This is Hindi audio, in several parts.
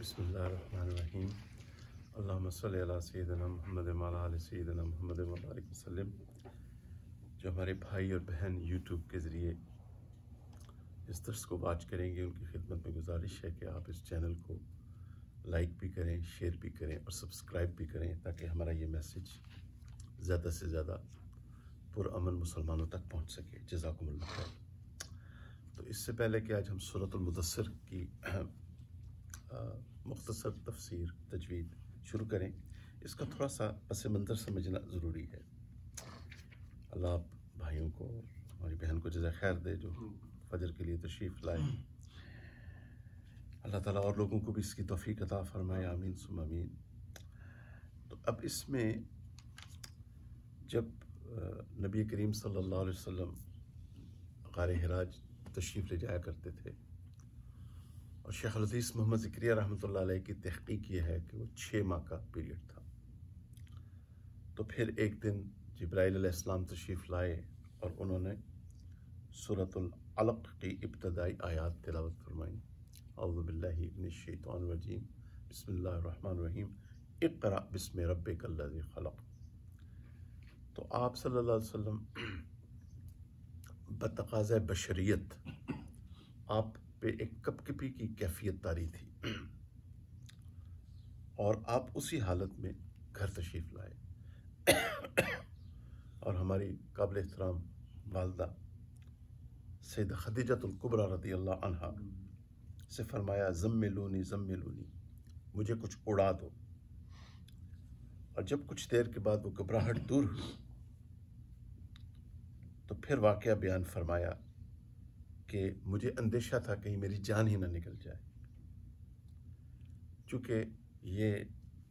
बिस्मिल्लाहिर्रहमानिर्रहीम। अल्लाहुम्मा सल्लि अला सय्यिदिना मुहम्मद व अला आलि सय्यिदिना मुहम्मद व बारिक वसल्लम। जो हमारे भाई और बहन यूट्यूब के ज़रिए इस दर्स को वाच करेंगे, उनकी खिदमत में गुजारिश है कि आप इस चैनल को लाइक भी करें, शेयर भी करें और सब्सक्राइब भी करें, ताकि हमारा ये मैसेज ज़्यादा से ज़्यादा पुरअमन मुसलमानों तक पहुँच सके। जज़ाकुमुल्लाह खैर। तो इससे पहले कि आज हम सूरतुल मुदस्सिर की मुख्तसर तफसीर तजवीद शुरू करें, इसका थोड़ा सा पस मंज़र समझना ज़रूरी है। अल्लाह आप भाइयों को, हमारी बहन को जज़ा खैर दे जो फजर के लिए तशरीफ़ लाए। अल्लाह ताला और लोगों को भी इसकी तौफ़ीक़ अता फ़रमाए, आमीन सुम्मा आमीन। तो अब इसमें जब नबी करीम सल्लल्लाहु अलैहि वसल्लम ग़ारे हिरा तशरीफ़ ले जाया करते थे, और शेख अल-हदीस मोहम्मद ज़करिया रहमतुल्लाह अलैह की तहक़ीक़ ये है कि वो 6 माह का पीरियड था। तो फिर एक दिन जिब्राइल अलैहिस्सलाम तशरीफ़ लाए और उन्होंने सूरतुल अलक़ की इब्तदाई आयात तिलावत फरमाई। औज़ु बिल्लाहि मिनश शैतानिर रजीम, बिस्मिल्लाहिर रहमानिर रहीम, इक़रा बिस्मि रब्बिकल लज़ी ख़लक़। तो आप सल्लल्लाहु अलैहि वसल्लम बतक़ाज़ा बशरियत आप पे एक कपकपी की कैफियत तारी थी, और आप उसी हालत में घर तशरीफ़ लाए और हमारी काबिल एहतराम वालदा सैयदा खदीजतुल कुबरा रज़ियल्लाहु अन्हा से फरमाया, ज़म्मिलूनी ज़म्मिलूनी, मुझे कुछ उड़ा दो। और जब कुछ देर के बाद वो घबराहट दूर हुई तो फिर वाक़या बयान फरमाया कि मुझे अंदेशा था कहीं मेरी जान ही ना निकल जाए। चूँकि ये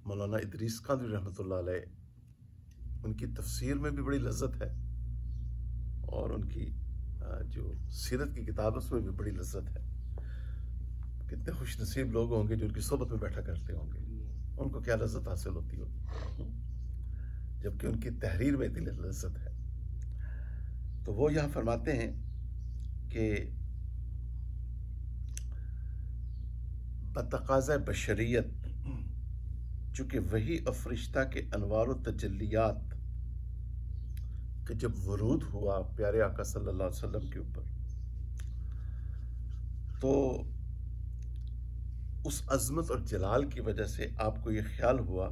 मौलाना इदरीस कांदवी रहमतुल्लाह अलैह, उनकी तफसीर में भी बड़ी लज्जत है और उनकी जो सीरत की किताब उसमें भी बड़ी लज्जत है। कितने खुश नसीब लोग होंगे जो उनकी सोबत में बैठा करते होंगे, उनको क्या लज्जत हासिल होती होगी, जबकि उनकी तहरीर में इतनी लज्जत है। तो वो यहाँ फरमाते हैं कि बतक़ाज़ा बशरियत, चूँकि वही अफरिश्ता के अनवार व तजल्लियात कि जब वरूद हुआ प्यारे आका सल्लल्लाहु अलैहि वसल्लम के ऊपर, तो उस अज़मत और जलाल की वजह से आपको ये ख्याल हुआ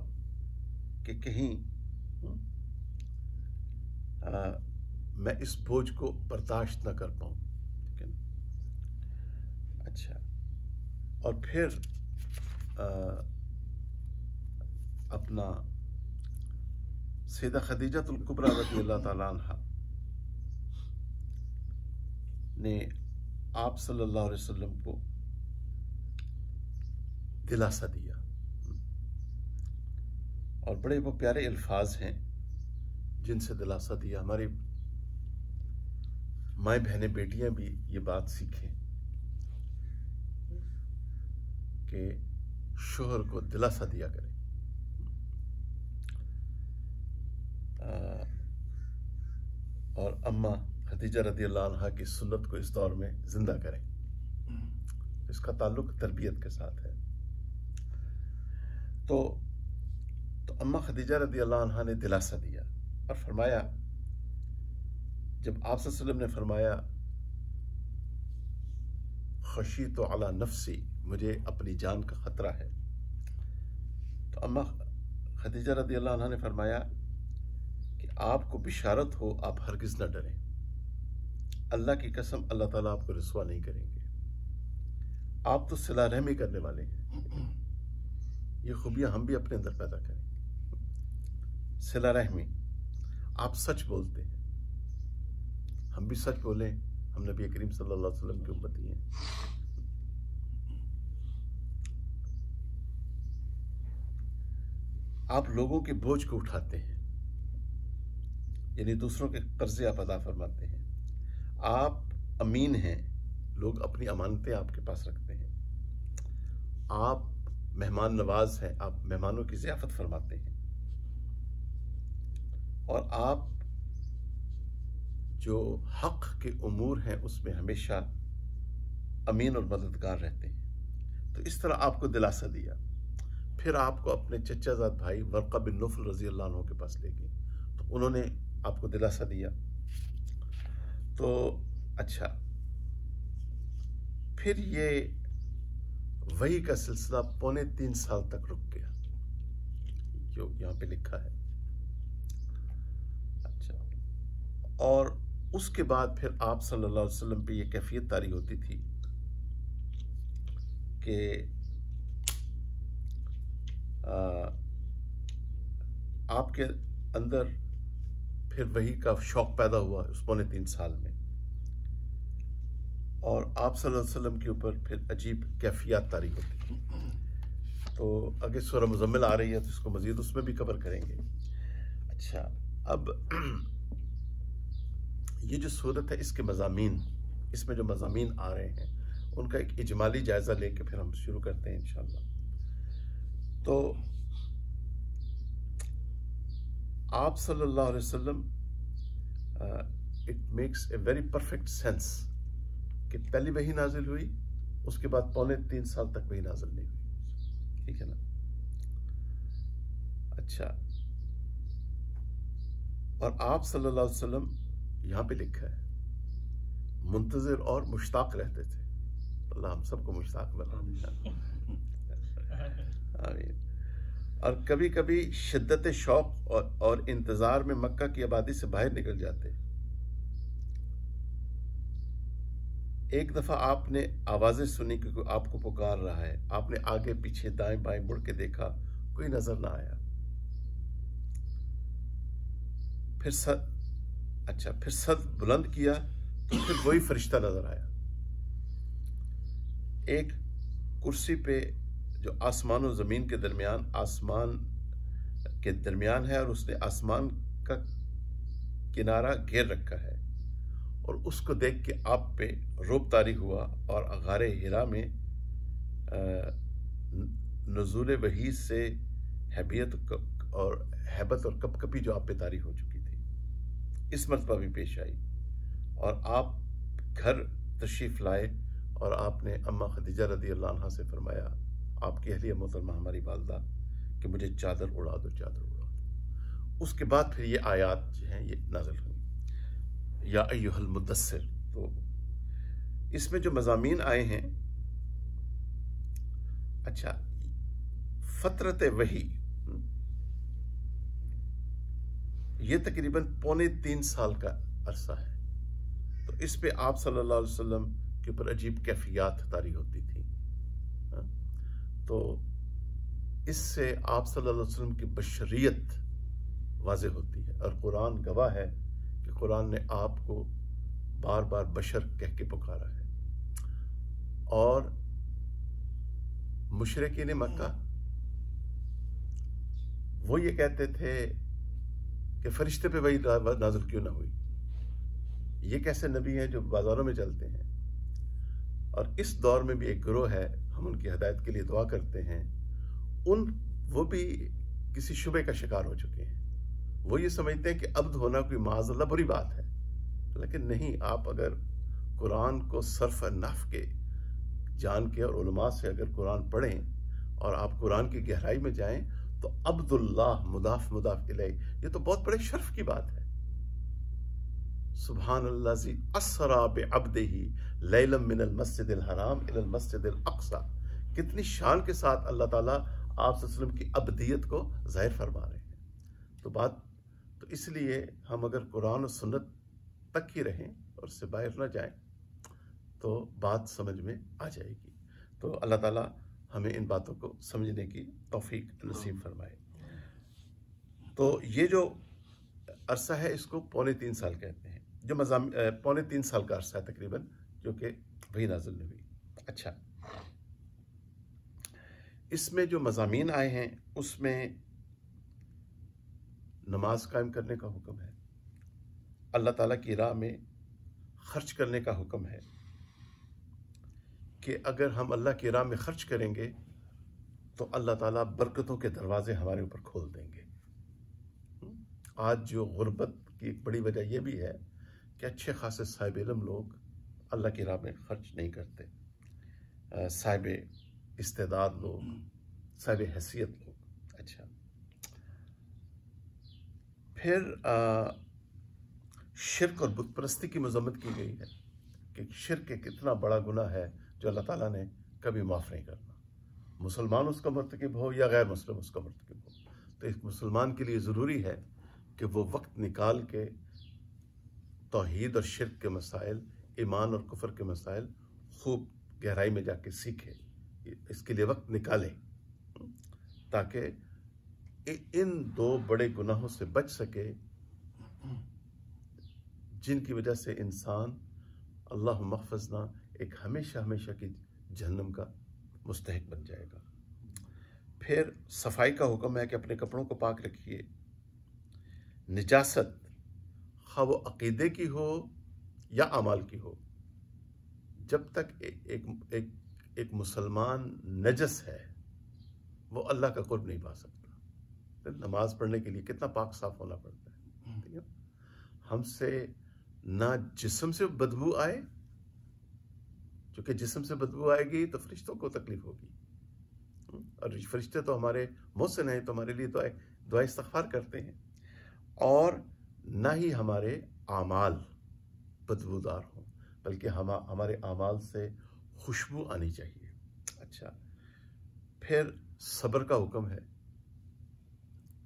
कि कहीं मैं इस बोझ को बर्दाश्त न कर पाऊँ। ठीक है ना? अच्छा, और फिर अपना सैयदा खदीजतुल कुबरा रज़ियल्लाहु ताला अन्हा ने आप सल्लल्लाहु अलैहि वसल्लम को दिलासा दिया, और बड़े वो प्यारे अल्फाज हैं जिनसे दिलासा दिया। हमारी माएँ बहनें बेटियां भी ये बात सीखें कि शोहर को दिलासा दिया करें। और अम्मा खदीजा रज़ियल्लाहु अन्हा की सुन्नत को इस दौर में जिंदा करें। इसका ताल्लुक तरबियत के साथ है। तो अम्मा खदीजा रज़ियल्लाहु अन्हा ने दिलासा दिया और फरमाया, जब आप सल्लल्लाहु अलैहि वसल्लम ने फरमाया खशीतु अला नफ्सी, मुझे अपनी जान का खतरा है, तो अम्मा खदीजा रज़ियल्लाहु अन्हा ने फरमाया कि आपको बिशारत हो, आप हरगिज़ न डरें, अल्लाह की कसम अल्लाह ताला आपको रुसवा नहीं करेंगे। आप तो सिला रहमी करने वाले हैं। ये खूबियां हम भी अपने अंदर पैदा करें। सिला रहमी, आप सच बोलते हैं, हम भी सच बोलें। हम नबी करीम सल्लल्लाहु अलैहि वसल्लम के उम्मती हैं। आप लोगों के बोझ को उठाते हैं, यानी दूसरों के कर्जे आप अदा फरमाते हैं। आप अमीन हैं, लोग अपनी अमानतें आपके पास रखते हैं। आप मेहमान नवाज हैं, आप मेहमानों की ज़ियाफ़त फरमाते हैं। और आप जो हक़ के उमूर हैं उसमें हमेशा अमीन और मददगार रहते हैं। तो तो इस तरह आपको दिलासा दिया। फिर आपको अपने चचाजाद भाई वर्क़ा बिन नौफ़ल रज़ी अल्लाह अन्हु के पास ले गई, तो उन्होंने आपको दिलासा दिया। तो अच्छा, फिर ये वही का सिलसिला 3.25 साल तक रुक गया, जो यहाँ पे लिखा है। अच्छा, और उसके बाद फिर आप सल्लल्लाहु अलैहि वसल्लम पे ये कैफियत तारी होती थी कि आपके अंदर फिर वही का शौक पैदा हुआ उस 3.25 साल में, और आप सल्लल्लाहु अलैहि वसल्लम के ऊपर फिर अजीब कैफियत तारी होती थी। तो आगे सूरह मुज़म्मिल आ रही है, तो इसको मज़ीद उसमें भी कवर करेंगे। अच्छा, अब ये जो सूरत है, इसके मज़ामीन, इसमें जो मज़ामीन आ रहे हैं उनका एक इजमाली जायज़ा लेके फिर हम शुरू करते हैं इंशाअल्लाह। तो आप सल्लल्लाहु अलैहि वसल्लम, it makes a very perfect sense कि पहली वही नाजिल हुई, उसके बाद 3.25 साल तक वही नाजिल नहीं हुई, ठीक है ना। अच्छा, और आप सल्लल्लाहु अलैहि वसल्लम यहाँ पे लिखा है मुंतज़िर और मुश्ताक रहते थे। अल्लाह हम सबको मुश्ताक बनाए, आमीन। और कभी कभी शिद्दत शौक और इंतज़ार में मक्का की आबादी से बाहर निकल जाते। एक दफ़ा आपने आवाज़ें सुनी कि कोई आपको पुकार रहा है, आपने आगे पीछे दाएं बाएं मुड़ के देखा, कोई नजर ना आया। फिर सद बुलंद किया तो फिर वही फरिश्ता नजर आया, एक कुर्सी पे जो आसमान और ज़मीन के दरमियान, आसमान के दरमियान है, और उसने आसमान का किनारा घेर रखा है, और उसको देख के आप पे रोब तारी हुआ, और गारे हिरा में नुज़ूल वही से हैबत और कपकपी जो आप पे तारी हो चुकी थी, इस मर्तबा भी पेश आई, और आप घर तशरीफ़ लाए, और आपने अम्मा खदीजा रज़ी अल्लाह अन्हा से फरमाया, आपकी अहलिया मोहतरमा हमारी वालदा, कि मुझे चादर उड़ा दो, चादर उड़ा दो। उसके बाद फिर ये आयात जो हैं ये नाज़िल हुई, या अय्युहल मुद्दस्सिर। तो इसमें जो मज़ामीन आए हैं, अच्छा, फ़तरत वही ये तकरीबन 3.25 साल का अरसा है। तो इस पे आप सल्लल्लाहु अलैहि वसल्लम के ऊपर अजीब कैफियत तारी होती थी। तो इससे आप सल्लल्लाहु अलैहि वसल्लम की बशरियत वाज़ेह होती है, और कुरान गवाह है कि कुरान ने आपको बार बार बशर कह के पुकारा है। और मुशरिकीन मक्का वो ये कहते थे कि फरिश्ते पे वही नाज़िल क्यों ना हुई, ये कैसे नबी हैं जो बाजारों में चलते हैं। और इस दौर में भी एक गिरोह है, हम उनकी हिदायत के लिए दुआ करते हैं, वो भी किसी शुबे का शिकार हो चुके हैं। वो ये समझते हैं कि अब्द होना कोई माज़अल्लाह बुरी बात है, लेकिन नहीं। आप अगर कुरान को सर्फ नफ के जान के और उलमा से अगर कुरान पढ़ें और आप कुरान की गहराई में जाएं, तो अब्दुल्लाह मुदाफ मुदाफ इलैह, ये तो बहुत बड़े शर्फ की बात है। सुब्हानल्लाज़ी अस्रा बिअब्दिही लैलम मिनल मस्जिदिल हराम इलल मस्जिदिल अक़सा। कितनी शान के साथ अल्लाह ताला आप सल्लल्लाहु अलैहि वसल्लम की अब्दियत को ज़ाहिर फरमा रहे हैं। तो इसलिए हम अगर कुरान और सुन्नत तक ही रहें और उससे बाहर ना जाएं, तो बात समझ में आ जाएगी। तो अल्लाह ताला हमें इन बातों को समझने की तौफीक नसीब फरमाए। तो ये जो अरसा है, इसको 3.25 साल कहते हैं, जो 3.25 साल का अरसा है तकरीबन, जो कि वही नाज़िल नहीं हुई। अच्छा, इसमें जो मज़ामीन आए हैं उसमें नमाज कायम करने का हुक्म है, अल्लाह ताला की राह में खर्च करने का हुक्म है, कि अगर हम अल्लाह की राह में खर्च करेंगे तो अल्लाह ताला बरकतों के दरवाजे हमारे ऊपर खोल देंगे। आज जो गुर्बत की एक बड़ी वजह यह भी है कि अच्छे खासे साहिब इल्म लोग अल्लाह की राह में खर्च नहीं करते। साहिब इस्तेदाद लोग, साहिब हैसियत लोग। अच्छा, फिर शिर्क और बुत परस्ती की मजम्मत की गई है कि शिर्क एक इतना बड़ा गुनाह है जो अल्लाह ताला ने कभी माफ़ नहीं करना, मुसलमान उसका मर्तकब हो या गैर मुस्लिम उसका मर्तकब हो। तो एक मुसलमान के लिए ज़रूरी है कि वो वक्त निकाल के तौहीद और शिर्क के मसाइल, ईमान और कुफर के मसाइल खूब गहराई में जाके सीखे, इसके लिए वक्त निकाले ताकि इन दो बड़े गुनाहों से बच सके जिनकी वजह से इंसान अल्लाह महफजना एक हमेशा हमेशा की जहन्नम का मुस्तहिक बन जाएगा। फिर सफाई का हुक्म है कि अपने कपड़ों को पाक रखिए। निजासत खा वो अकीदे की हो या अमाल की हो, जब तक एक मुसलमान नजस है वो अल्लाह का कुर्ब नहीं पा सकता। तो नमाज पढ़ने के लिए कितना पाक साफ होना पड़ता है, ठीक है। हमसे ना जिस्म से बदबू आए, क्योंकि जिस्म से बदबू आएगी तो फरिश्तों को तकलीफ होगी, और फरिश्ते तो हमारे मोहसिन हैं, तो हमारे लिए दुआ इस्तग़फ़ार करते हैं। और ना ही हमारे आमाल बदबूदार हों, बल्कि हमारे आमाल से खुशबू आनी चाहिए। अच्छा, फिर सब्र का हुक्म है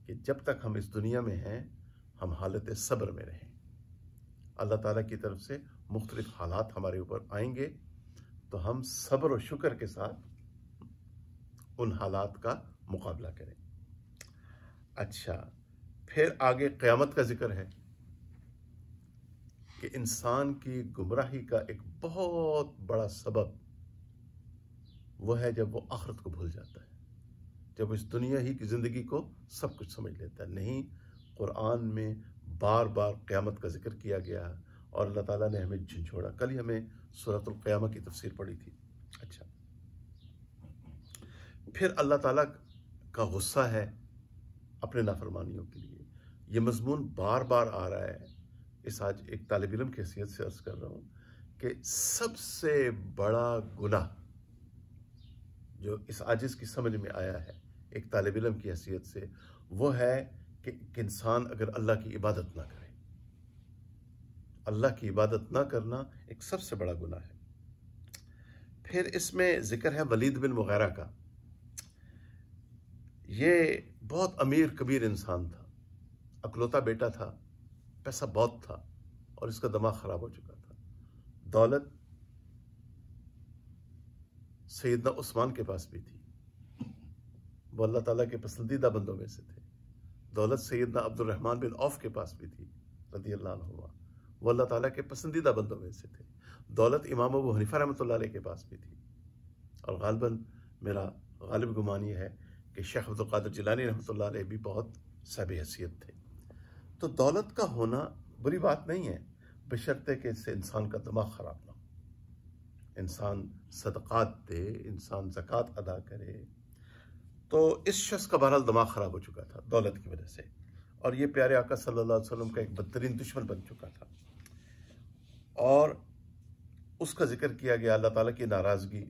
कि जब तक हम इस दुनिया में हैं हम हालत सब्र में रहें। अल्लाह ताला की तरफ से मुख्तलिफ हालात हमारे ऊपर आएंगे तो हम सब्र और शुक्र के साथ उन हालात का मुकाबला करें। अच्छा, फिर आगे क़यामत का जिक्र है कि इंसान की गुमराही का एक बहुत बड़ा सबब वो है जब वो आखिरत को भूल जाता है, जब वो इस दुनिया ही की ज़िंदगी को सब कुछ समझ लेता है। नहीं, कुरान में बार बार क़यामत का जिक्र किया गया और अल्लाह ताला ने हमें झंझोड़ा। कल ही हमें सूरतुल क़यामह की तफसीर पढ़ी थी। अच्छा, फिर अल्लाह ताला का गुस्सा है अपने नाफरमानियों के लिए। ये मजमून बार बार आ रहा है। इस आज एक तालिब इल्म की हैसियत से अर्ज़ कर रहा हूँ कि सबसे बड़ा गुनाह जो इस आजिज़ की समझ में आया है एक तालिब इल्म की हैसियत से, वो है कि इंसान अगर अल्लाह की इबादत ना करे। अल्लाह की इबादत ना करना एक सबसे बड़ा गुनाह है। फिर इसमें जिक्र है वलीद बिन मुगीरा का। ये बहुत अमीर कबीर इंसान था, अकलौता बेटा था, पैसा बहुत था और इसका दिमाग खराब हो चुका था। दौलत सैयदना उस्मान के पास भी थी, वो अल्लाह ताला के पसंदीदा बंदों में से थे। दौलत सैयदना अब्दुर्रहमान बिन औफ के पास भी थी रज़ियल्लाहु अन्हु, वो अल्लाह ताला के पसंदीदा बंदों में से थे। दौलत इमाम अबू हनीफा रहमतुल्लाह अलैह के पास भी थी, और गालिबन मेरा गालिब गुमान ये है कि शेख अब्दुल कादिर जिलानी रहमतुल्लाह अलैह भी बहुत साहिब हैसियत थे। तो दौलत का होना बुरी बात नहीं है, बशर्ते कि इससे इंसान का दिमाग खराब ना हो, इंसान सदक़ात दे, इंसान ज़कात अदा करे। तो इस शख्स का बहरहाल दिमाग खराब हो चुका था दौलत की वजह से, और ये प्यारे आका सल्लल्लाहु अलैहि वसल्लम का एक बदतरीन दुश्मन बन चुका था। और उसका जिक्र किया गया अल्लाह ताला की नाराज़गी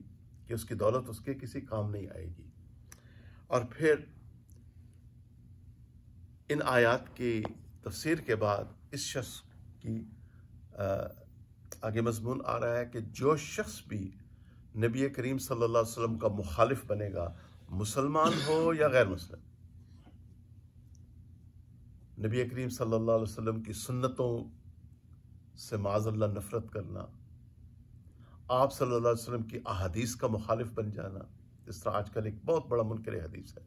कि उसकी दौलत उसके किसी काम नहीं आएगी। और फिर इन आयात की तफसीर के बाद इस शख्स की आगे मजमून आ रहा है कि जो शख्स भी नबी करीम सल्लल्लाहु अलैहि वसल्लम का मुखालिफ बनेगा, मुसलमान हो या गैर मुस्लिम, नबी करीम सल्लल्लाहु अलैहि वसल्लम की सुन्नतों से माज़अल्लाह नफरत करना, आप सल्लल्लाहु अलैहि वसल्लम की अहादीस का मुखालिफ बन जाना, इस तरह आजकल एक बहुत बड़ा मुनकर हदीस है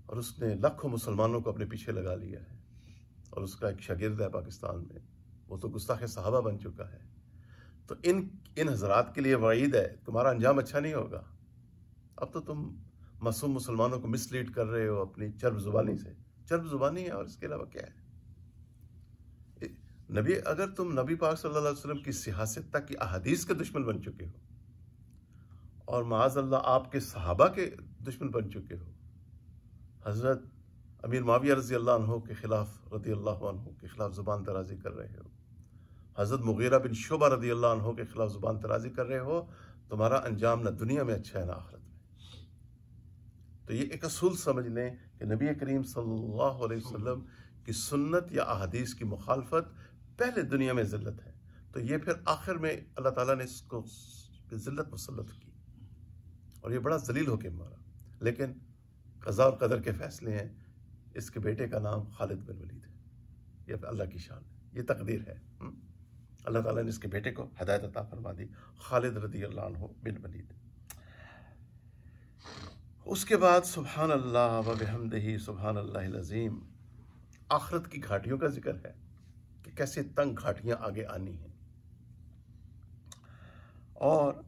और उसने लाखों मुसलमानों को अपने पीछे लगा लिया है, और उसका एक शागिर्द है पाकिस्तान में, वो तो गुस्ताख सहाबा बन चुका है। तो इन हजरात के लिए वईद है, तुम्हारा अंजाम अच्छा नहीं होगा। अब तो तुम मासूम मुसलमानों को मिसलीड कर रहे हो अपनी चर्ब जुबानी से। चर्ब जुबानी है और इसके अलावा क्या है? अगर तुम नबी पाक सल्लल्लाहु अलैहि वसल्लम की सियासत की अहादीस के दुश्मन बन चुके हो और माअज़ल्लाह आपके सहाबा के दुश्मन बन चुके हो, हजरत अमीर मुआविया रज़ियल्लाहु अन्हु के खिलाफ रज़ियल्लाहु अन्हु के खिलाफ ज़ुबान दराजी कर रहे हो, हजरत मुगीरा बिन शुबा रज़ियल्लाहु अन्हु के खिलाफ ज़ुबान दराजी कर रहे हो, तुम्हारा अंजाम ना दुनिया में अच्छा है ना आखिरत में। तो ये एक असूल समझ लें कि नबी करीम सल्लल्लाहु अलैहि वसल्लम की सुन्नत या अहादीस की मुखालफत पहले दुनिया में ज़िल्लत है, तो ये फिर आखिर में अल्लाह ताला ने इसको ज़िल्लत मुसल्लत की और ये बड़ा जलील होके मारा। लेकिन क़ज़ा और क़दर के फ़ैसले हैं। इसके बेटे का नाम खालिद बिन वलीद है। ये अल्लाह की शान है, ये तकदीर है। अल्लाह ताला ने इसके बेटे को हिदायत अता फरमा दी, खालिद रज़ियल्लाहु अन्हु बिन वलीद। उसके बाद सुभान अल्लाह व बिहम्दिही सुभान अल्लाहिल अज़ीम, आखिरत की घाटियों का जिक्र है कि कैसे तंग घाटियां आगे आनी हैं। और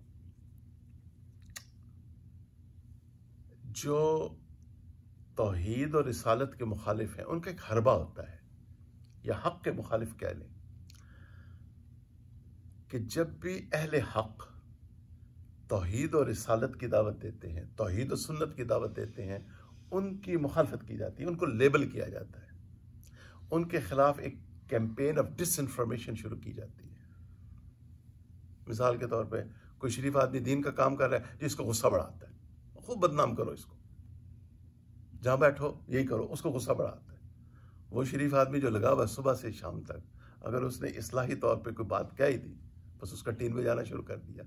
जो तौहीद और रिसालत के मुखालिफ हैं उनका एक हरबा होता है, या हक़ के मुखालिफ कह लें, कि जब भी अहले हक़ तौहीद और रिसालत की दावत देते हैं, तौहीद और सुन्नत की दावत देते हैं, उनकी मुखालफत की जाती है, उनको लेबल किया जाता है, उनके खिलाफ एक कैंपेन ऑफ डिसइंफॉर्मेशन शुरू की जाती है। मिसाल के तौर पे कोई शरीफ आदमी दीन का काम कर रहा है, जिसको गुस्सा बड़ा आता है, खूब बदनाम करो इसको, जहां बैठो यही करो, उसको गुस्सा बड़ा आता है। वो शरीफ आदमी जो लगा हुआ सुबह से शाम तक, अगर उसने इस्लाही तौर पे कोई बात कह ही दी, बस उसका टीन बजाना शुरू कर दिया।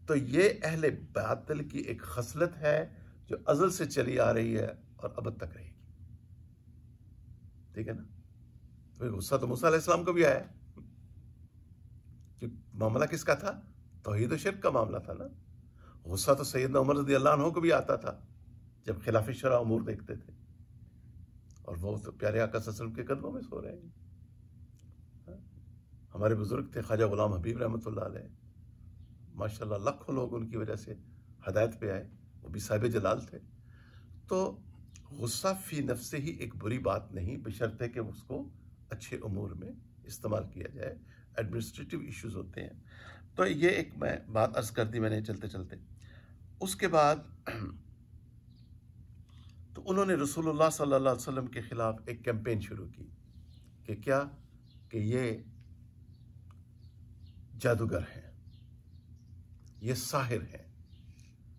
तो ये अहले बातिल की एक खसलत है जो अज़ल से चली आ रही है और अब तक रहेगी। ठीक है ना? तो गुस्सा तो मूसा अलैहिस्सलाम को भी आया, कि मामला किसका था? तौहीद और शिर्क का मामला था ना। गुस्सा तो सैयदना उमर रज़ियल्लाहु अन्हु को भी आता था जब खिलाफ शरा उमूर देखते थे, और वो तो प्यारे आका सल्लल्लाहु अलैहि वसल्लम के कदमों में सो रहे हैं। हमारे बुजुर्ग थे ख्वाजा गुलाम हबीब रहमतुल्लाह अलैह, माशाल्लाह लाखों लोग उनकी वजह से हदायत पे आए, वो भी साहिब जलाल थे। तो गुस्सा फी नफ्से ही एक बुरी बात नहीं, बशर्ते कि उसको अच्छे उमूर में इस्तेमाल किया जाए। एडमिनिस्ट्रेटिव इश्यूज होते हैं। तो ये एक मैं बात अर्ज कर दी मैंने चलते चलते। उसके बाद तो उन्होंने रसूलुल्लाह सल्लल्लाहु अलैहि वसल्लम के खिलाफ एक कैंपेन शुरू की कि क्या, कि ये जादूगर हैं, ये साहिर हैं।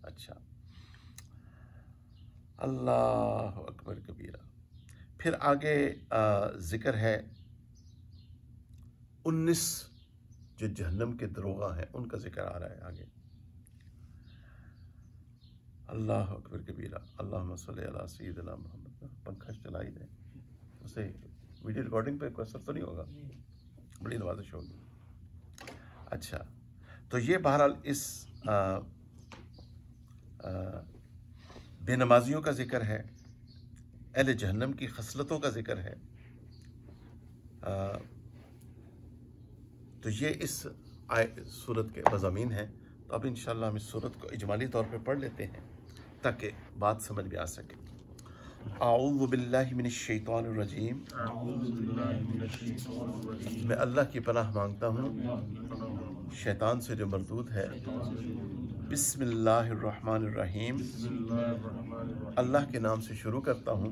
अच्छा, अल्लाह अकबर कबीरा। फिर आगे जिक्र है 19 जो जहन्नम के दरोगा हैं उनका जिक्र आ रहा है आगे। अल्लाह अकबर कबीरा। अल्लाहुम्मा सल्ली अला सय्यिदिना मुहम्मद। पंखा चला ही दें, उसे वीडियो रिकॉर्डिंग पे कोई असर तो नहीं होगा, बड़ी नवाजिश होगी। अच्छा, तो ये बहरहाल इस बेनमाजियों का जिक्र है, अहले जहन्नम की खसलतों का जिक्र है। तो ये इस सूरत के मज़ामीन हैं। तो अब इंशाअल्लाह हम इस सूरत को इजमाली तौर पे पढ़ लेते हैं ताकि बात समझ में आ सके। आऊज़ु बिल्लाहि मिनश शैतानिर रजीम। मैं अल्लाह की पनाह मांगता हूँ शैतान से जो मरदूद है। बिस्मिल्लाहिर रहमानिर रहीम। अल्लाह के नाम से शुरू करता हूँ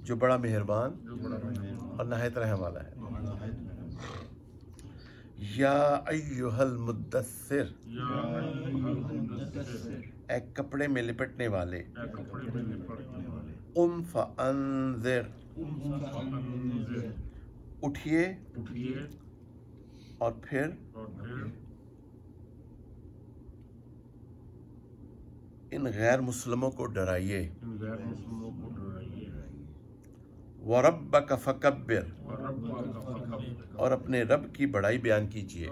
जो बड़ा मेहरबान और नहायत रहम वाला है। या अय्युहल मुद्दस्सिर, एक कपड़े में लिपटने वाले। फअन्ज़िर, उठिए और फिर इन गैर मुस्लिमों को डराइए। वरब्बक फकब्बिर, और अपने रब की बड़ाई बयान कीजिए।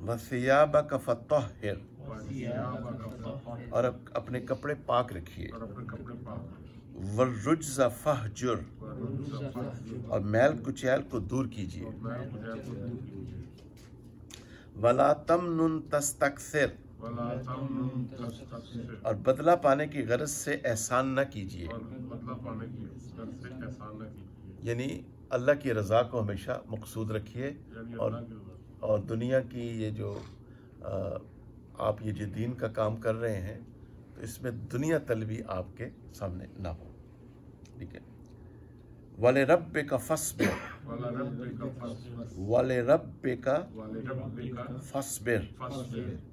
वसियाबक फतह्हिर, और अपने कपड़े पाक रखिए। वरुज्ज़ फहजुर, और मैल कुचैल को दूर कीजिए। वला तमनुन तस्तक्सिर, और बदला पाने की गरज से एहसान न कीजिए। यानी अल्लाह की रज़ा को हमेशा मकसूद रखिए, और दुनिया की ये जो आप ये जो दीन का काम कर रहे हैं तो इसमें दुनिया तलबी आपके सामने ना हो। ठीक है। वाले रब्बिका फस्बिर, वाले रब्बिका फस्बिर,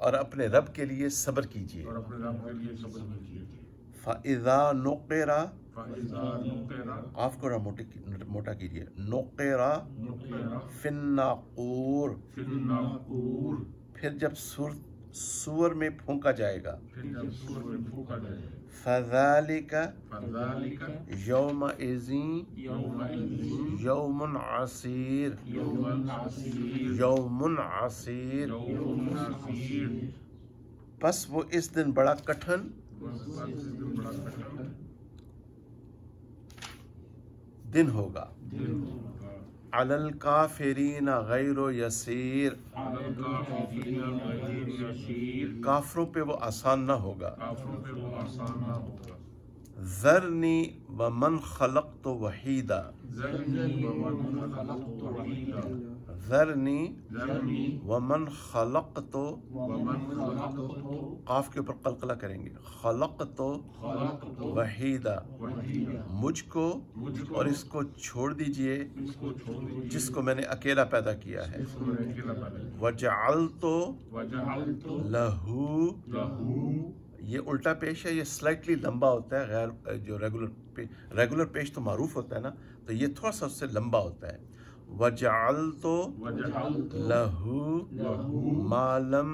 और अपने रब के लिए सब्र कीजिए। फ़इज़ा नुक़िरा, आपको मोटा कीजिए, नुक़िरा फिन्नाक़ूर, फिर जब सूअर में फूंका जाएगा। फ़ज़ालिका यौमइज़िन यौमुन असीर, यौमुन असीर, बस वो इस दिन बड़ा कठिन दिन होगा। अलल काफिरीना गैरो यसीर, काफरों पे वो आसान ना होगा। ज़रनी व मन खलक़्तु वहीदा, ज़रनी व मन खलक़्तु, काफ के ऊपर कलकला करेंगे, खलक़्तु वहीदा, मुझको और इसको छोड़ दीजिए जिसको मैंने अकेला पैदा किया है। वजअल्तु लहू, ये उल्टा पेश है, ये स्लाइटली लंबा होता है, गैर जो रेगुलर पेश तो मारूफ होता है ना, तो ये थोड़ा सा उससे लंबा होता है। वजअल्तु लहू मालम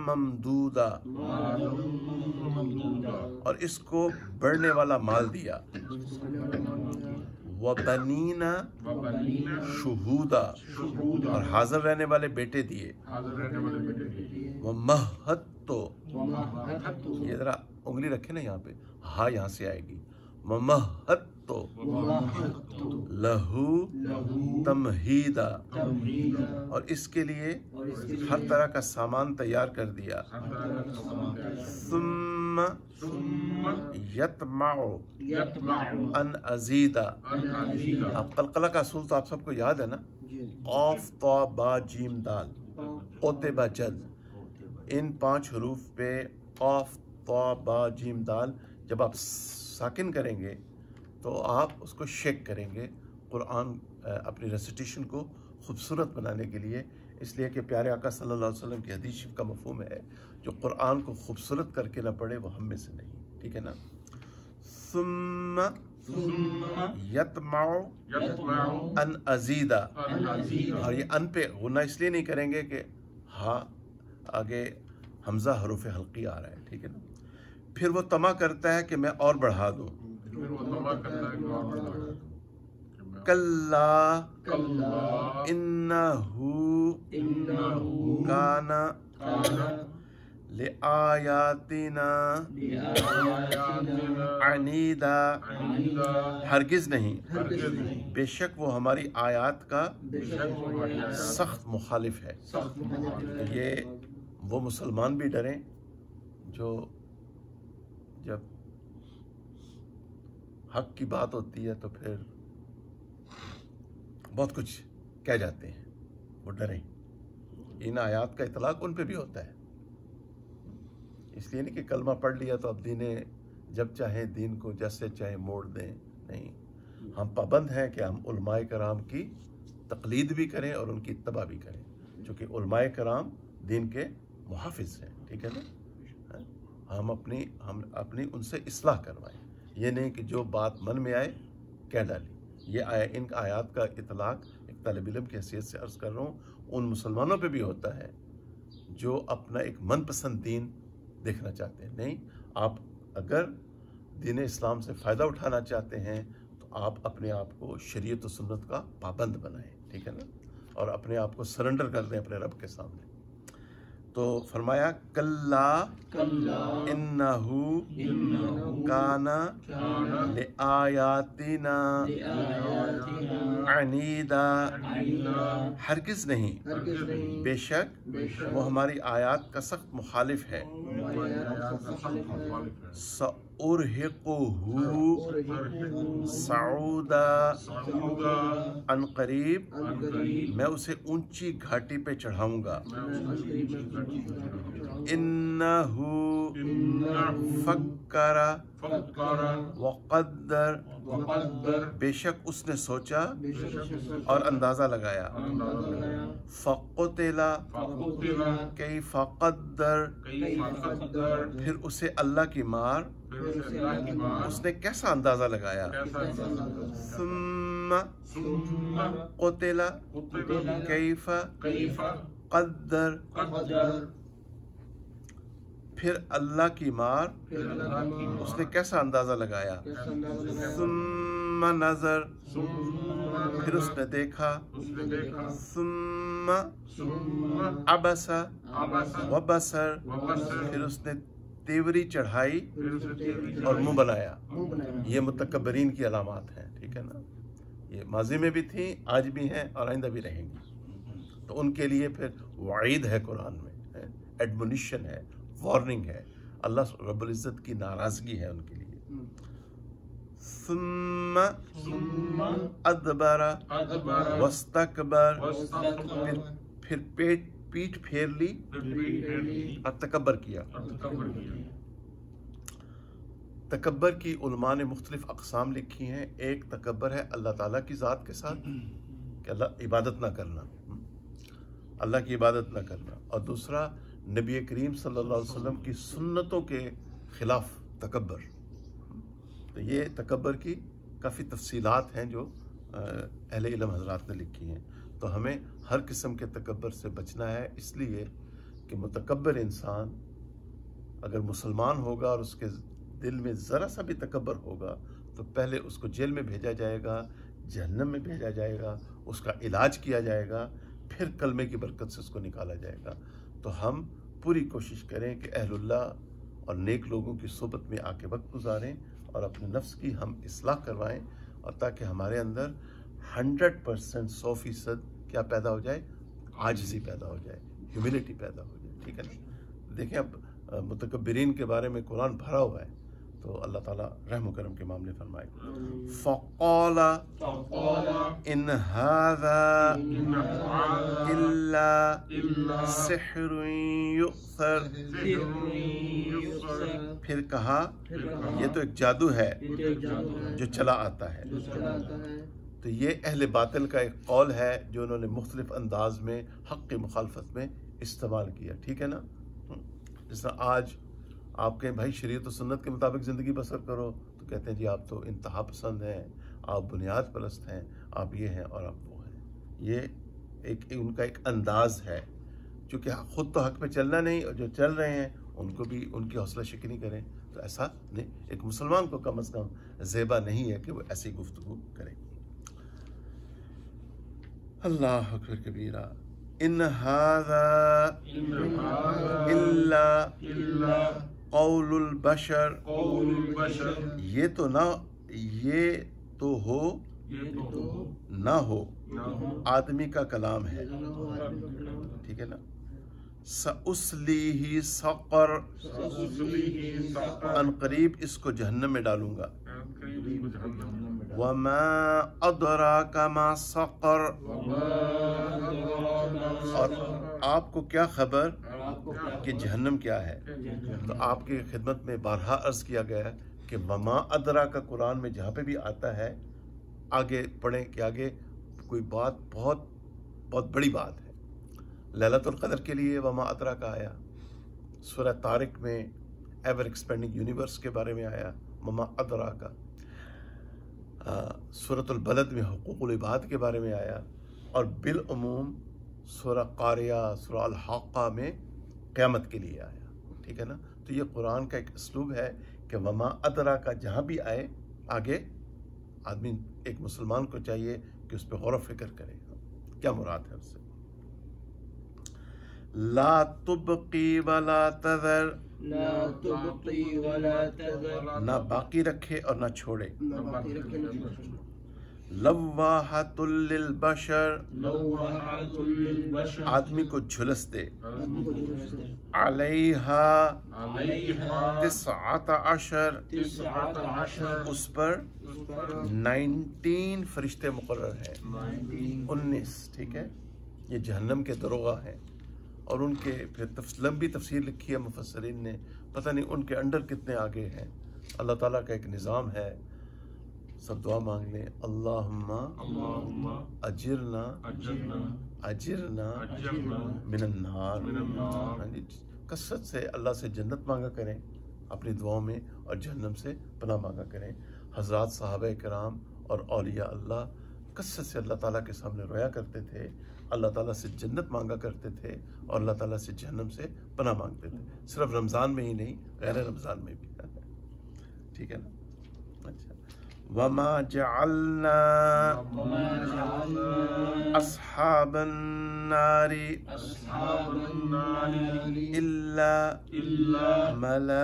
ममदूदा, और इसको बढ़ने वाला माल दिया। वबनीना शुहूदा, और हाजिर रहने वाले बेटे दिए। वमहत्तो, ये जरा उंगली रखे ना यहाँ पे, हाँ यहाँ से आएगी। वमहत्तो लहू तमहीदा, और इसके लिए हर तरह का सामान तैयार कर दिया। सुम्मा यतमाउ अन अजीदा, अब कलकला का असूल तो आप सबको याद है ना, क़ाफ ता बा जीम दाल ओते बा जद, इन 5 हरूफ पे क़ाफ ता बा जीम दाल जब आप साकिन करेंगे तो आप उसको शेक करेंगे कुरान अपनी रेसिटेशन को खूबसूरत बनाने के लिए, इसलिए कि प्यारे आका सल्लल्लाहु अलैहि वसल्लम की हदीस शरीफ का मफ़हूम है, जो कुरान को खूबसूरत करके ना पढ़े वो हम में से नहीं, ठीक है ना। सुम्मा यतमाउ अन अजीदा, और ये अन पे गुना इसलिए नहीं करेंगे कि हाँ आगे हमजा हरूफ हल्की आ रहा है, ठीक है ना। फिर वो तमा करता है कि मैं और बढ़ा दूं। कल्ला इन्नहु काना लिआयातिना अनीदा, हरगिज नहीं, बेशक वो हमारी आयात का सख्त मुखालिफ है। ये वो मुसलमान भी डरें जो जब हक की बात होती है तो फिर बहुत कुछ कह जाते हैं, वो डरें। इन आयात का इतलाक उन पे भी होता है, इसलिए नहीं कि कलमा पढ़ लिया तो अब दीने जब चाहे दीन को जैसे चाहे मोड़ दें, नहीं, हम पाबंद हैं कि हम उलमाए कराम की तकलीद भी करें और उनकी इत्तबा भी करें, क्योंकि उलमाए कराम दीन के मुहाफिज हैं, ठीक है ना। हम अपनी उनसे इस्लाह करवाएं, ये नहीं कि जो बात मन में आए कह डाली। ये इन आयात का इतलाक एक तालिब इल्म की हैसियत से अर्ज़ कर रहा हूँ, उन मुसलमानों पे भी होता है जो अपना एक मनपसंद दीन देखना चाहते हैं। नहीं, आप अगर दीन इस्लाम से फ़ायदा उठाना चाहते हैं तो आप अपने आप को शरीयत व सुन्नत का पाबंद बनाएं, ठीक है ना, और अपने आप को सरेंडर कर दें अपने रब के सामने। तो फरमाया कल्ला इन्नहु काना लिआयातिना अनीदा, हरगिज़ नहीं, बेशक वो हमारी आयात का सख्त मुखालिफ है। सउरहिक़ुहु सऊदा, अनक़रीब मैं उसे ऊंची घाटी पे चढ़ाऊंगा। इन्नहु फक्करा वक़द्दर, बेशक उसने सोचा और अंदाजा लगाया। फ़क़ुतिला कैफ़ क़द्दर, फिर उसे अल्लाह की मार उसने कैसा अंदाजा लगाया। सुम्मा क़ुतिला कैफ़ क़द्दर, फिर अल्लाह की मार उसने कैसा अंदाजा लगाया। सुम्मा नज़र, फिर उसने देखा। सुम्मा अबसा वबसर, फिर उसने तेवरी चढ़ाई और मुंह बनाया। ये मुतकब्बरीन की अलामात हैं, ठीक है ना। ये माजी में भी थी, आज भी हैं और आइंदा भी रहेंगी। तो उनके लिए फिर वाइद है, कुरान में एडमोनिशन है, वार्निंग है, अल्लाह रब्बुल इज़्ज़त की नाराज़गी है उनके लिए। सुम्मा अदबरा वस्तकबर, फिर पीठ फेर ली और तकब्बर किया। तकब्बर की उलमा ने मुख्तलिफ अक़साम लिखी हैं। एक तकब्बर है अल्लाह ताला की ज़ात के साथ कि अल्लाह इबादत ना करना, अल्लाह की इबादत ना करना, और दूसरा नबी करीम सल्लल्लाहु अलैहि वसल्लम की सुन्नतों के ख़िलाफ़ तकब्बर। तो ये तकब्बर की काफ़ी तफसीलात हैं जो अहले इल्म हज़रात ने लिखी हैं। तो हमें हर किस्म के तकब्बर से बचना है, इसलिए कि मुतकब्बर इंसान अगर मुसलमान होगा और उसके दिल में ज़रा सा भी तकब्बर होगा तो पहले उसको जेल में भेजा जाएगा, जहन्नम में भेजा जाएगा, उसका इलाज किया जाएगा, फिर कलमे की बरकत से उसको निकाला जाएगा। तो हम पूरी कोशिश करें कि अहलुल्लाह और नेक लोगों की सोबत में आके वक्त गुजारें और अपने नफ्स की हम इस्लाह करवाएं, और ताकि हमारे अंदर 100% 100% क्या पैदा हो जाए, आजिज़ी पैदा हो जाए, ह्यूमिलिटी पैदा हो जाए, ठीक है ना। देखें अब मुतकब्बिरीन के बारे में कुरान भरा हुआ है, तो अल्लाह ताला रहम करम के मामले फरमाए। फ़क़ाला इन हाज़ा इल्ला सिहरुन युअ्सर, फिर कहा ये तो एक जादू है जो चला आता है। तो ये अहले बातिल का एक कौल है जो उन्होंने मुख्तलिफ अंदाज में हक़ की मुखालफत में इस्तेमाल किया, ठीक है ना। जिस तरह आज आप कहें भाई शरीयत और सुन्नत के मुताबिक ज़िंदगी बसर करो, तो कहते हैं जी आप तो इंतहा पसंद हैं, आप बुनियाद परस्त हैं, आप ये हैं और आप वो हैं। ये एक उनका एक अंदाज़ है, चूँकि ख़ुद तो हक़ पे चलना नहीं, और जो चल रहे हैं उनको भी उनकी हौसला शिकनी करें। तो ऐसा नहीं, एक मुसलमान को कम अज़ कम ज़ेबा नहीं है कि वो ऐसी गुफ्तगू करे। अल्लाह अकबर कबीरा। इन हाज़ा इल्ला क़ौलुल बशर, ये तो हो ना हो आदमी का कलाम है, ठीक है ना। सउस्लीही सक़र, अनक़रीब इसको जहन्नम में डालूंगा। वमा अदराका मा सक़र, और आपको क्या खबर कि जहन्नम क्या है। तो आपकी खिदमत में बारहा अर्ज़ किया गया कि वमा अदरा का कुरान में जहाँ पे भी आता है, आगे पढ़ें कि आगे कोई बात बहुत बहुत बड़ी बात है। लैलतुल क़द्र के लिए वमा अदरा का आया, सूरह तारिक में एवर एक्सपेंडिंग यूनिवर्स के बारे में आया वमा अदरा का, सूरतुल बलद में हुकूकुल इबाद के बारे में आया, और बिल उमूम सूरह कारिया सूरह अल हाक़ा में क़यामत के लिए आया, ठीक है ना। तो ये कुरान का एक उसलूब है कि वमा अदरा का जहाँ भी आए आगे आदमी एक मुसलमान को चाहिए कि उस पर गौर फ़िक्र करे क्या मुराद है उससे। ला तुबक़ी वला तज़र, ना बाकी रखे और ना छोड़े। लव्वाहतुल लिल बशर, आदमी को झुलस दे। अलैहा तिस्अत अशर, उस पर 19 फरिश्ते मुकर्रर हैं, 19, ठीक है। ये जहन्नम के दरोगा हैं, और उनके फिर लंबी तफसीर लिखी है मुफस्सरीन ने, पता नहीं उनके अंडर कितने आगे हैं। अल्लाह ताला का एक निज़ाम है। सब दुआ मांग लें, अल्लाहुम्मा अजिरना मिनन्नार। कसरत से अल्लाह से जन्नत मांगा करें अपनी दुआओं में, और जहन्नम से पनाह मांगा करें। हज़रात सहाबा कराम और औलिया अल्लाह कसरत से अल्लाह ताला के सामने रोया करते थे, अल्लाह ताला से जन्नत मांगा करते थे और अल्लाह ताला से जहन्नम से पनाह मांगते थे। सिर्फ रमज़ान में ही नहीं, गैर रमज़ान में भी। ठीक है ना? अच्छा, वमा जअलना अस्हाबन नारी इल्ला मलाइकतन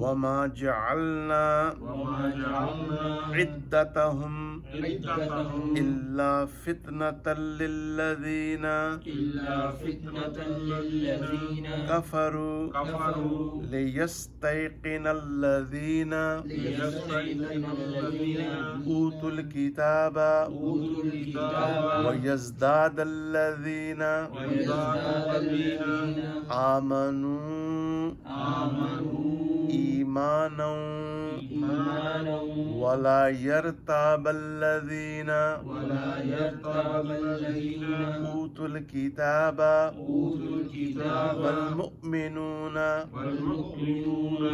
वमा जअलना इद्दतहुम इल्ला फितनतल लिल्लज़ीना कफरू लियस्तयक़िनल्लज़ीना ऊतुल किताबा वयज़दादल्लज़ीना आमनू ईमानन वला यर्ताबल्लज़ीना ऊतुल किताबा वल मुअमिनूना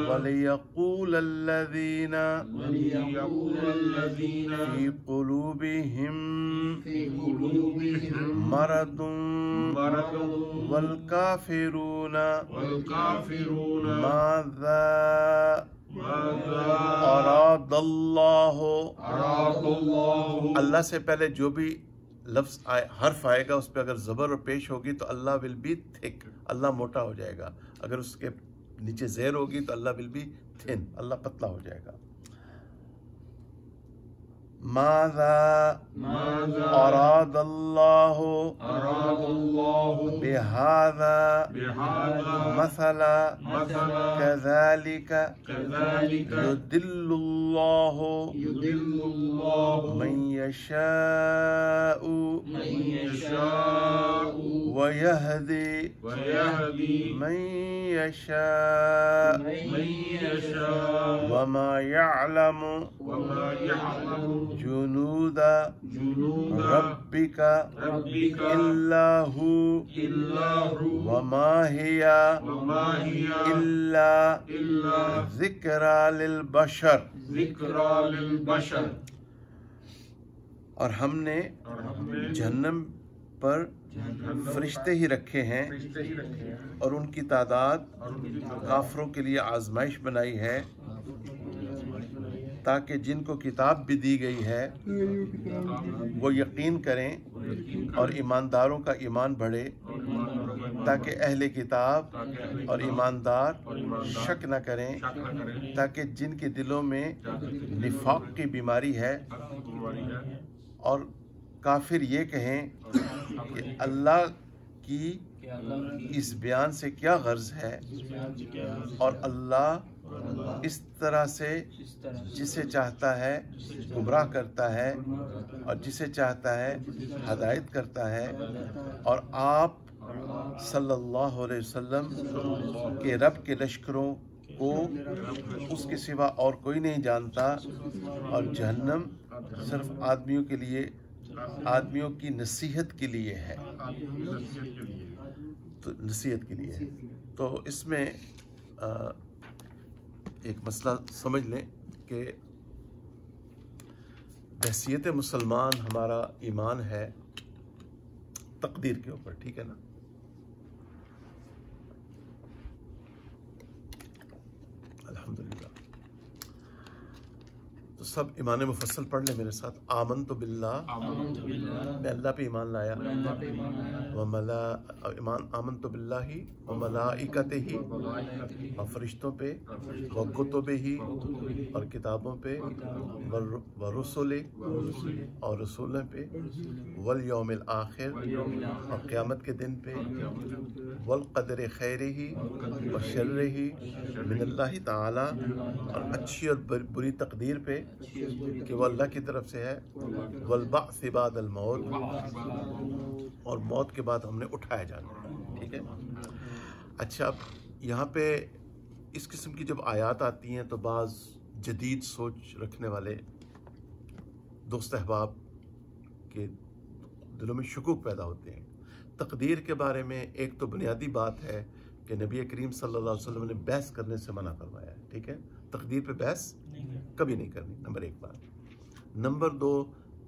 वलियक़ूलल्लज़ीना फ़ी क़ुलूबिहिम मरदुन वल काफ़िरूना माज़ा अरादल्लाहु। अल्लाह से पहले जो भी लफ्ज़ आए, हर्फ आएगा, उस पर अगर ज़बर और पेश होगी तो अल्लाह विल बी थिक, अल्लाह मोटा हो जाएगा। अगर उसके नीचे ज़ेर होगी तो अल्लाह विल बी थिन, अल्लाह पतला हो जाएगा। माज़ा अरादल्लाहु बिहाज़ा मसला कज़ालिका युदिल्लुल्लाहु मन यशाउ व यहदी मन यशा वमा यअलमु जुनूदा रब्बिका इल्लाहु वमा हिया इल्ला ज़िक्रा लिल बशर। और हमने जहन्नम पर फरिश्ते ही रखे हैं और उनकी तादाद काफिरों के लिए आजमाइश बनाई है, ताकि जिनको किताब भी दी गई है वो यकीन करें और ईमानदारों का ईमान बढ़े, ताकि अहले किताब और ईमानदार शक न करें, ताकि जिनके दिलों में निफाक की बीमारी है और काफिर ये कहें कि अल्लाह की इस बयान से क्या गर्ज है, और अल्लाह इस तरह से जिसे चाहता है गुमराह करता है और जिसे चाहता है हदायत करता है। और आप सल्लल्लाहु अलैहि वसल्लम के रब के लश्करों को उसके सिवा और कोई नहीं जानता, और जहन्नम सिर्फ आदमियों के लिए, आदमियों की नसीहत के लिए है, तो नसीहत के लिए है। तो इसमें एक मसला समझ लें कि हैसियत मुसलमान हमारा ईमान है तकदीर के ऊपर, ठीक है ना। अल्हम्दुलिल्लाह। तो सब ईमान मुफस्सल पढ़ लें मेरे साथ। आमनतु बिल्लाह, मैं अल्लाह पे ईमान लाया। आमनतु बिल्लाहि व मलाइकतिही, और फरिश्तों पे, व कुतुबिही, और किताबों पे, व रुसुलिही, और रसूलों पे, वल यौमिल आखिर, और क़यामत के दिन पे, वल क़दरि खैरिही व शर्रिही मिनल्लाहि ताला, और अच्छी और बुरी तकदीर पे कि वो अल्लाह की तरफ से है, वल बअस बादल मौत, और मौत के बाद हमने उठाया जाना। ठीक है। अच्छा, अब यहाँ पे इस किस्म की जब आयत आती हैं तो बाज़ जदीद सोच रखने वाले दोस्त अहबाब के दिलों में शुकूक पैदा होते हैं। तकदीर के बारे में एक तो बुनियादी बात है कि नबी करीम सल्लल्लाहु अलैहि वसल्लम ने बहस करने से मना फरमाया है। ठीक है, तकदीर पे बहस कभी नहीं करनी, नंबर एक बात। नंबर दो,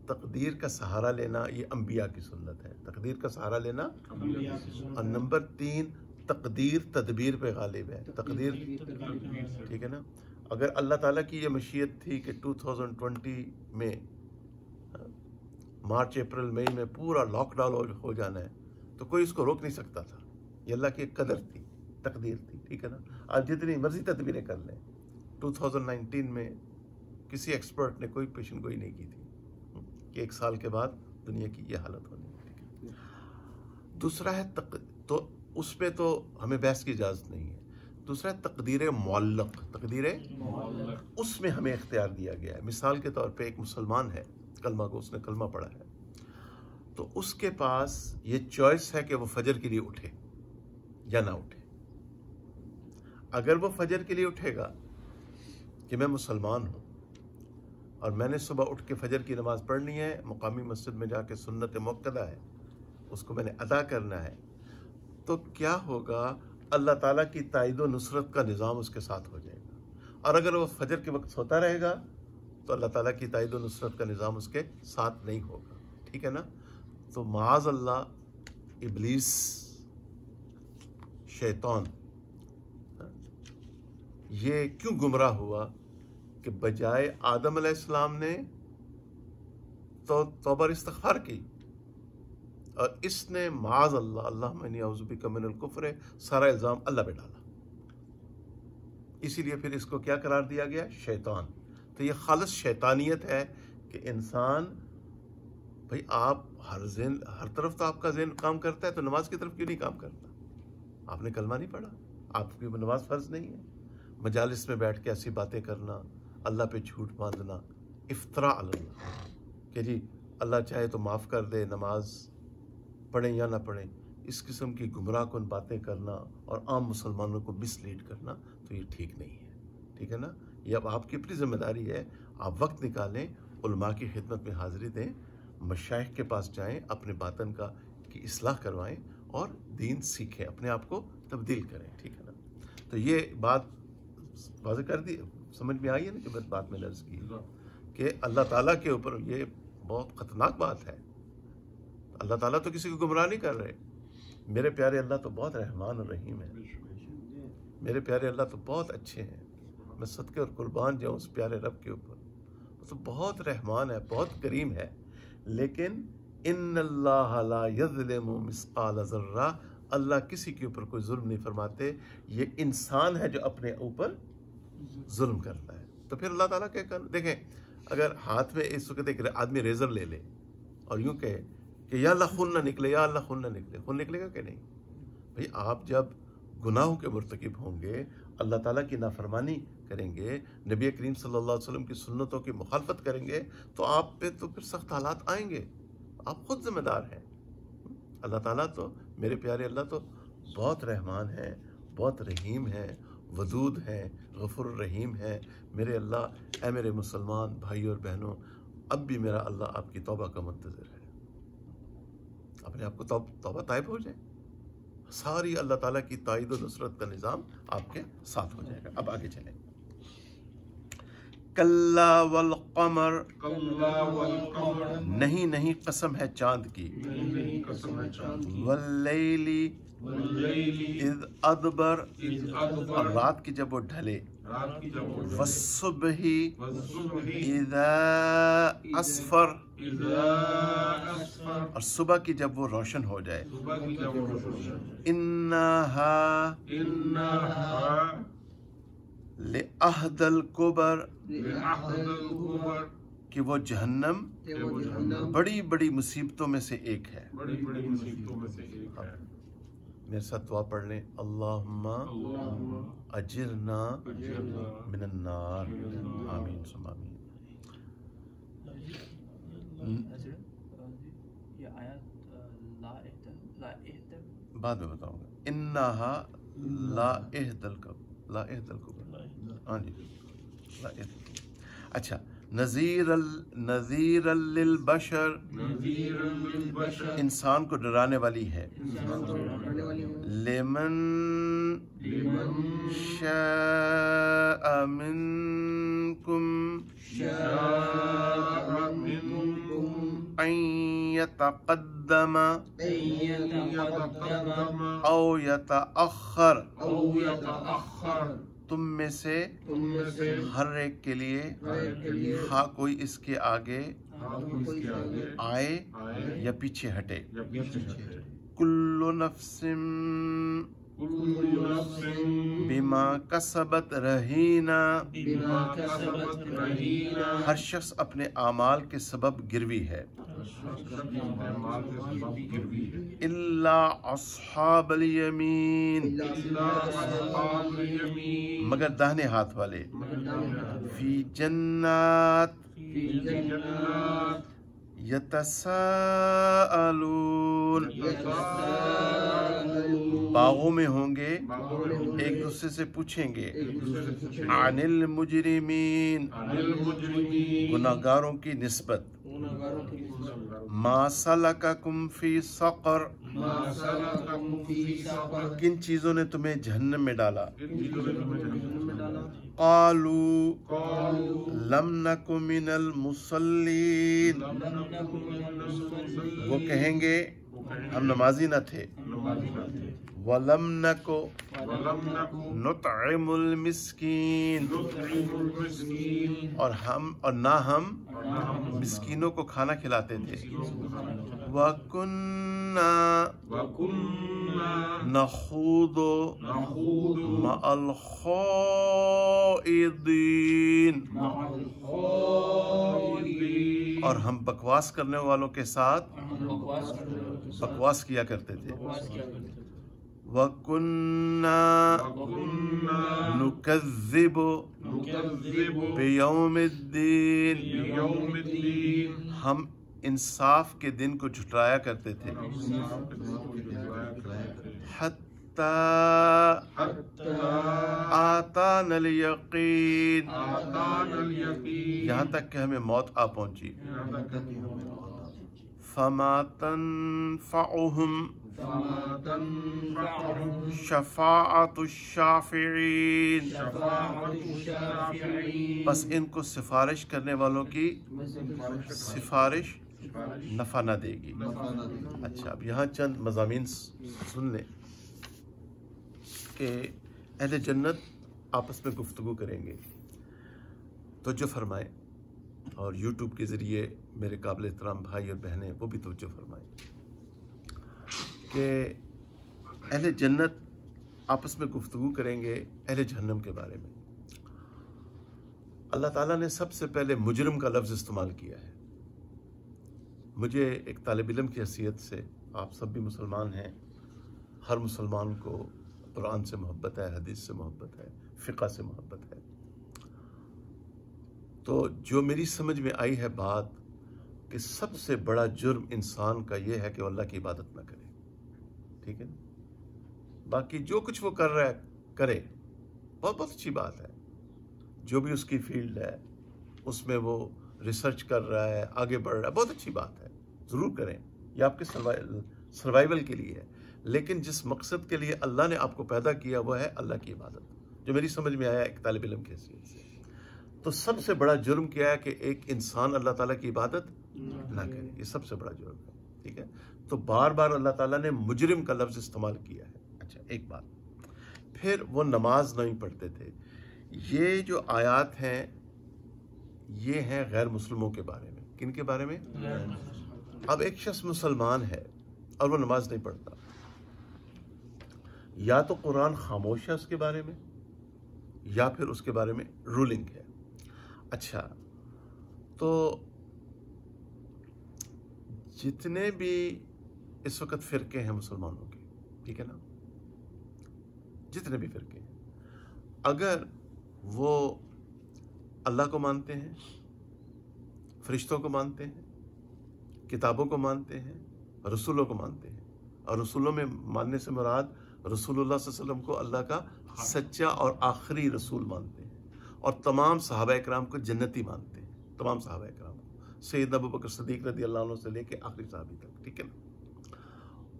तकदीर का सहारा लेना ये अंबिया की सुन्नत है, तकदीर का सहारा लेना। और नंबर तीन, तकदीर तदबीर पे गालिब है, तकदीर। ठीक है ना। अगर अल्लाह ताला की ये मशीयत थी कि 2020 में मार्च अप्रैल मई में पूरा लॉकडाउन हो जाना है तो कोई इसको रोक नहीं सकता था। ये अल्लाह की एक कदर थी, तकदीर थी। ठीक है ना। आज जितनी मर्जी तदबीरें कर लें, 2019 में किसी एक्सपर्ट ने कोई पेशन गोई नहीं की थी कि 1 साल के बाद दुनिया की ये हालत होनी है। ठीक है। दूसरा है तो उस पर तो हमें बहस की इजाज़त नहीं है। दूसरा है तकदीर मुअल्लक़, तकदीर उसमें हमें इख्तियार दिया गया है। मिसाल के तौर पे एक मुसलमान है, कलमा को उसने कलमा पढ़ा है, तो उसके पास ये चॉइस है कि वो फजर के लिए उठे या ना उठे। अगर वो फजर के लिए उठेगा कि मैं मुसलमान हूँ और मैंने सुबह उठ के फजर की नमाज़ पढ़नी है, मुकामी मस्जिद में जाके सुन्नत मुक्कदा है उसको मैंने अदा करना है, तो क्या होगा, अल्लाह ताला की ताईद व नुसरत का निज़ाम उसके साथ हो जाएगा। और अगर वो फजर के वक्त सोता रहेगा तो अल्लाह ताला की ताईद व नुसरत का निज़ाम उसके साथ नहीं होगा। ठीक है ना। तो माज़ अल्लाह इब्लीस, शैतान, ये क्यों गुमराह हुआ कि बजाय आदम अलैहिस्सलाम ने तो तौबा इस्तिग़फ़ार की और इसने माज़ अल्लाह अल्लाहुम्मा इन्नी अऊज़ु बिका मिनल कुफ्र सारा इल्ज़ाम अल्लाह पे डाला। इसीलिए फिर इसको क्या करार दिया गया, शैतान। तो ये खालिस शैतानियत है कि इंसान, भाई आप हर तरफ तो आपका ज़हन काम करता है तो नमाज की तरफ क्यों नहीं काम करता? आपने कलमा नहीं पढ़ा, आपकी नमाज फ़र्ज नहीं है। मजालिस में बैठ के ऐसी बातें करना, अल्लाह पे झूठ बांधना, इफ्तरा अल्लाह कि जी अल्लाह चाहे तो माफ़ कर दे, नमाज पढ़ें या ना पढ़ें, इस किस्म की गुमराह कुन बातें करना और आम मुसलमानों को मिसलीड करना, तो ये ठीक नहीं है। ठीक है ना। ये अब आपकी अपनी जिम्मेदारी है, आप वक्त निकालें, उलमा की खिदमत में हाज़िरी दें, मशाइख के पास जाएं, अपने बातन का की इस्लाह करवाएं और दीन सीखें, अपने आप को तब्दील करें। ठीक है ना। तो ये बात वाज़ेह कर दी, समझ में आई है ना कि बात मैंने अर्ज़ की कि अल्लाह ताला के ऊपर ये बहुत ख़तरनाक बात है। अल्लाह ताला तो किसी को गुमराह नहीं कर रहे। मेरे प्यारे अल्लाह तो बहुत रहमान और रहीम है, मेरे प्यारे अल्लाह तो बहुत अच्छे हैं। मैं सदके और कुर्बान जाऊँ उस प्यारे रब के ऊपर, वो तो बहुत रहमान है, बहुत करीम है। लेकिन इन्नल्लाह ला यज़लिमु मिस्क़ाल ज़र्रा, अल्लाह किसी के ऊपर कोई जुल्म नहीं फरमाते। ये इंसान है जो अपने ऊपर जुल्म करता है। तो फिर अल्लाह ताला क्या कर, देखें, अगर हाथ में इस वक्त एक आदमी रेजर ले ले और यूं कहे कि या अल्लाह खून ना निकले, या अल्लाह खून ना निकले, खून निकलेगा कि नहीं? भाई आप जब गुनाहों के मुर्तकिब होंगे, अल्लाह ताला की नाफरमानी करेंगे, नबी करीम सल्लल्लाहु अलैहि वसल्लम की सुन्नतों की मुखालफत करेंगे, तो आप पे तो फिर सख्त हालात आएंगे। आप खुद जिम्मेदार हैं। अल्लाह ताला तो, मेरे प्यारे अल्लाह तो बहुत रहमान है, बहुत रहीम है, वदूद है, गफुर रहीम है। मेरे अल्लाह, ऐ मेरे मुसलमान भाई और बहनों, अब भी मेरा अल्लाह आपकी तौबा का मुंतज़िर है। अपने आप को तौबा ताइब हो जाए, सारी अल्लाह ताला की ताईद और नुसरत का निज़ाम आपके साथ हो जाएगा। अब आगे चलें। कल्ला वल क़मर, नहीं नहीं कसम है चांद की, वल्लैली इज़ अदबर, और रात की जब वो ढले, वस्सुबही इज़ा अस्फर, और सुबह की जब वो रोशन हो जाए, इन्नहा लिअहदल कुबर, कि वो जहन्नम बड़ी बड़ी मुसीबतों में से एक है। मेरे साथ दुआ पढ़ लें, अल्लाहुम्मा अजिरना मिनन्नार, आमीन सुम्मा आमीन। ये आयत बाद में बताऊंगा। इन्नाहा ला इहदल कुबर, हाँ जी, ला इहदल। अच्छा, नज़ीर लिल बशर, इंसान को डराने वाली है। लिमन शाअ मिनकुम अन यतक़द्दम औ यतअख़र, तुम में से हर एक के लिए हाँ कोई इसके आगे आए या पीछे हटे। कुल्लु नफ्सिम बिमा कसबत रहीना, हर शख्स अपने आमाल के सबब गिरवी है। इल्ला अस्हाबल यमीन, मगर दाहिने हाथ वाले। फी जन्नात यतसाअलून, बागों में होंगे, एक दूसरे से पूछेंगे। अनिल मुजरिमीन, गुनाहगारों की निस्बत। मा सलककुम फी सक़र, किन चीजों ने तुम्हें जहन्नम में डाला। क़ालू लम नकु मिनल मुसल्लीन, वो कहेंगे हम नमाजी न थे। वलम नको नुतइमुल मिस्कीन, और ना हम मिस्कीनों को खाना खिलाते थे। वकुन्ना नखूदु मअल खाइदीन, और हम बकवास करने वालों के साथ बकवास किया करते थे। वकुन्ना नुकज़्ज़िबु बियौमिद्दीन, हम इंसाफ के दिन को झुठलाया करते थे। हत्ता आतानल यकीन, यहाँ तक कि हमें मौत आ पहुंची। फमा तनफ़अहुम शफ़ाअतु शाफ़िईन, बस इनको सिफारिश करने वालों की सिफारिश नफ़ा न देगी। अच्छा, अब यहाँ चंद मज़ामीन सुन लें कि अहले जन्नत आपस में गुफ्तगू करेंगे। तो जो फरमाए, और यूट्यूब के ज़रिए मेरे काबिल एहतराम भाई और बहनें वो भी तवज्जो फरमाएं कि अहले जन्नत आपस में गुफ्तगू करेंगे अहले जहन्नम के बारे में। अल्लाह ताला ने सबसे पहले मुजरिम का लफ्ज़ इस्तेमाल किया है। मुझे एक तालिब इल्म की हैसियत से, आप सब भी मुसलमान हैं, हर मुसलमान को कुरान से मोहब्बत है, हदीस से मोहब्बत है, फ़िक़ह से मोहब्बत है। तो जो मेरी समझ में आई है बात कि सबसे बड़ा जुर्म इंसान का यह है कि वो अल्लाह की इबादत ना करे। ठीक है, बाकी जो कुछ वो कर रहा है करे, बहुत बहुत अच्छी बात है। जो भी उसकी फील्ड है उसमें वो रिसर्च कर रहा है, आगे बढ़ रहा है, बहुत अच्छी बात है, ज़रूर करें, ये आपके सर्वाइवल के लिए है। लेकिन जिस मकसद के लिए अल्लाह ने आपको पैदा किया वो है अल्लाह की इबादत, जो मेरी समझ में आया एक तालिब इल्म की हैसियत से। तो सबसे बड़ा जुर्म क्या है कि एक इंसान अल्लाह ताला की इबादत ना करे, ये सबसे बड़ा जुर्म है। ठीक है, तो बार बार अल्लाह ताला ने मुजरिम का लफ्ज़ इस्तेमाल किया है। अच्छा, एक बात, फिर वो नमाज नहीं पढ़ते थे। ये जो आयात हैं ये हैं गैर मुस्लिमों के बारे में। किन के बारे में? अब एक शख्स मुसलमान है और वो नमाज नहीं पढ़ता, या तो कुरान खामोश है उसके बारे में, या फिर उसके बारे में रूलिंग है। अच्छा, तो जितने भी इस वक्त फ़िरके हैं मुसलमानों के, ठीक है ना, जितने भी फ़िरके हैं, अगर वो अल्लाह को मानते हैं, फरिश्तों को मानते हैं, किताबों को मानते हैं, रसूलों को मानते हैं। और रसूलों में मानने से मुराद रसूलुल्लाह सल्लल्लाहु अलैहि वसल्लम को अल्लाह का सच्चा और आखिरी रसूल मानते हैं। और तमाम सहाबा इकराम को जन्नती मानते हैं, तमाम सहाबा इकराम को, सैयदना अबू बकर सिद्दीक़ रज़ी अल्लाह अन्हु से लेके आखिरी सहाबी तक, ठीक है ना।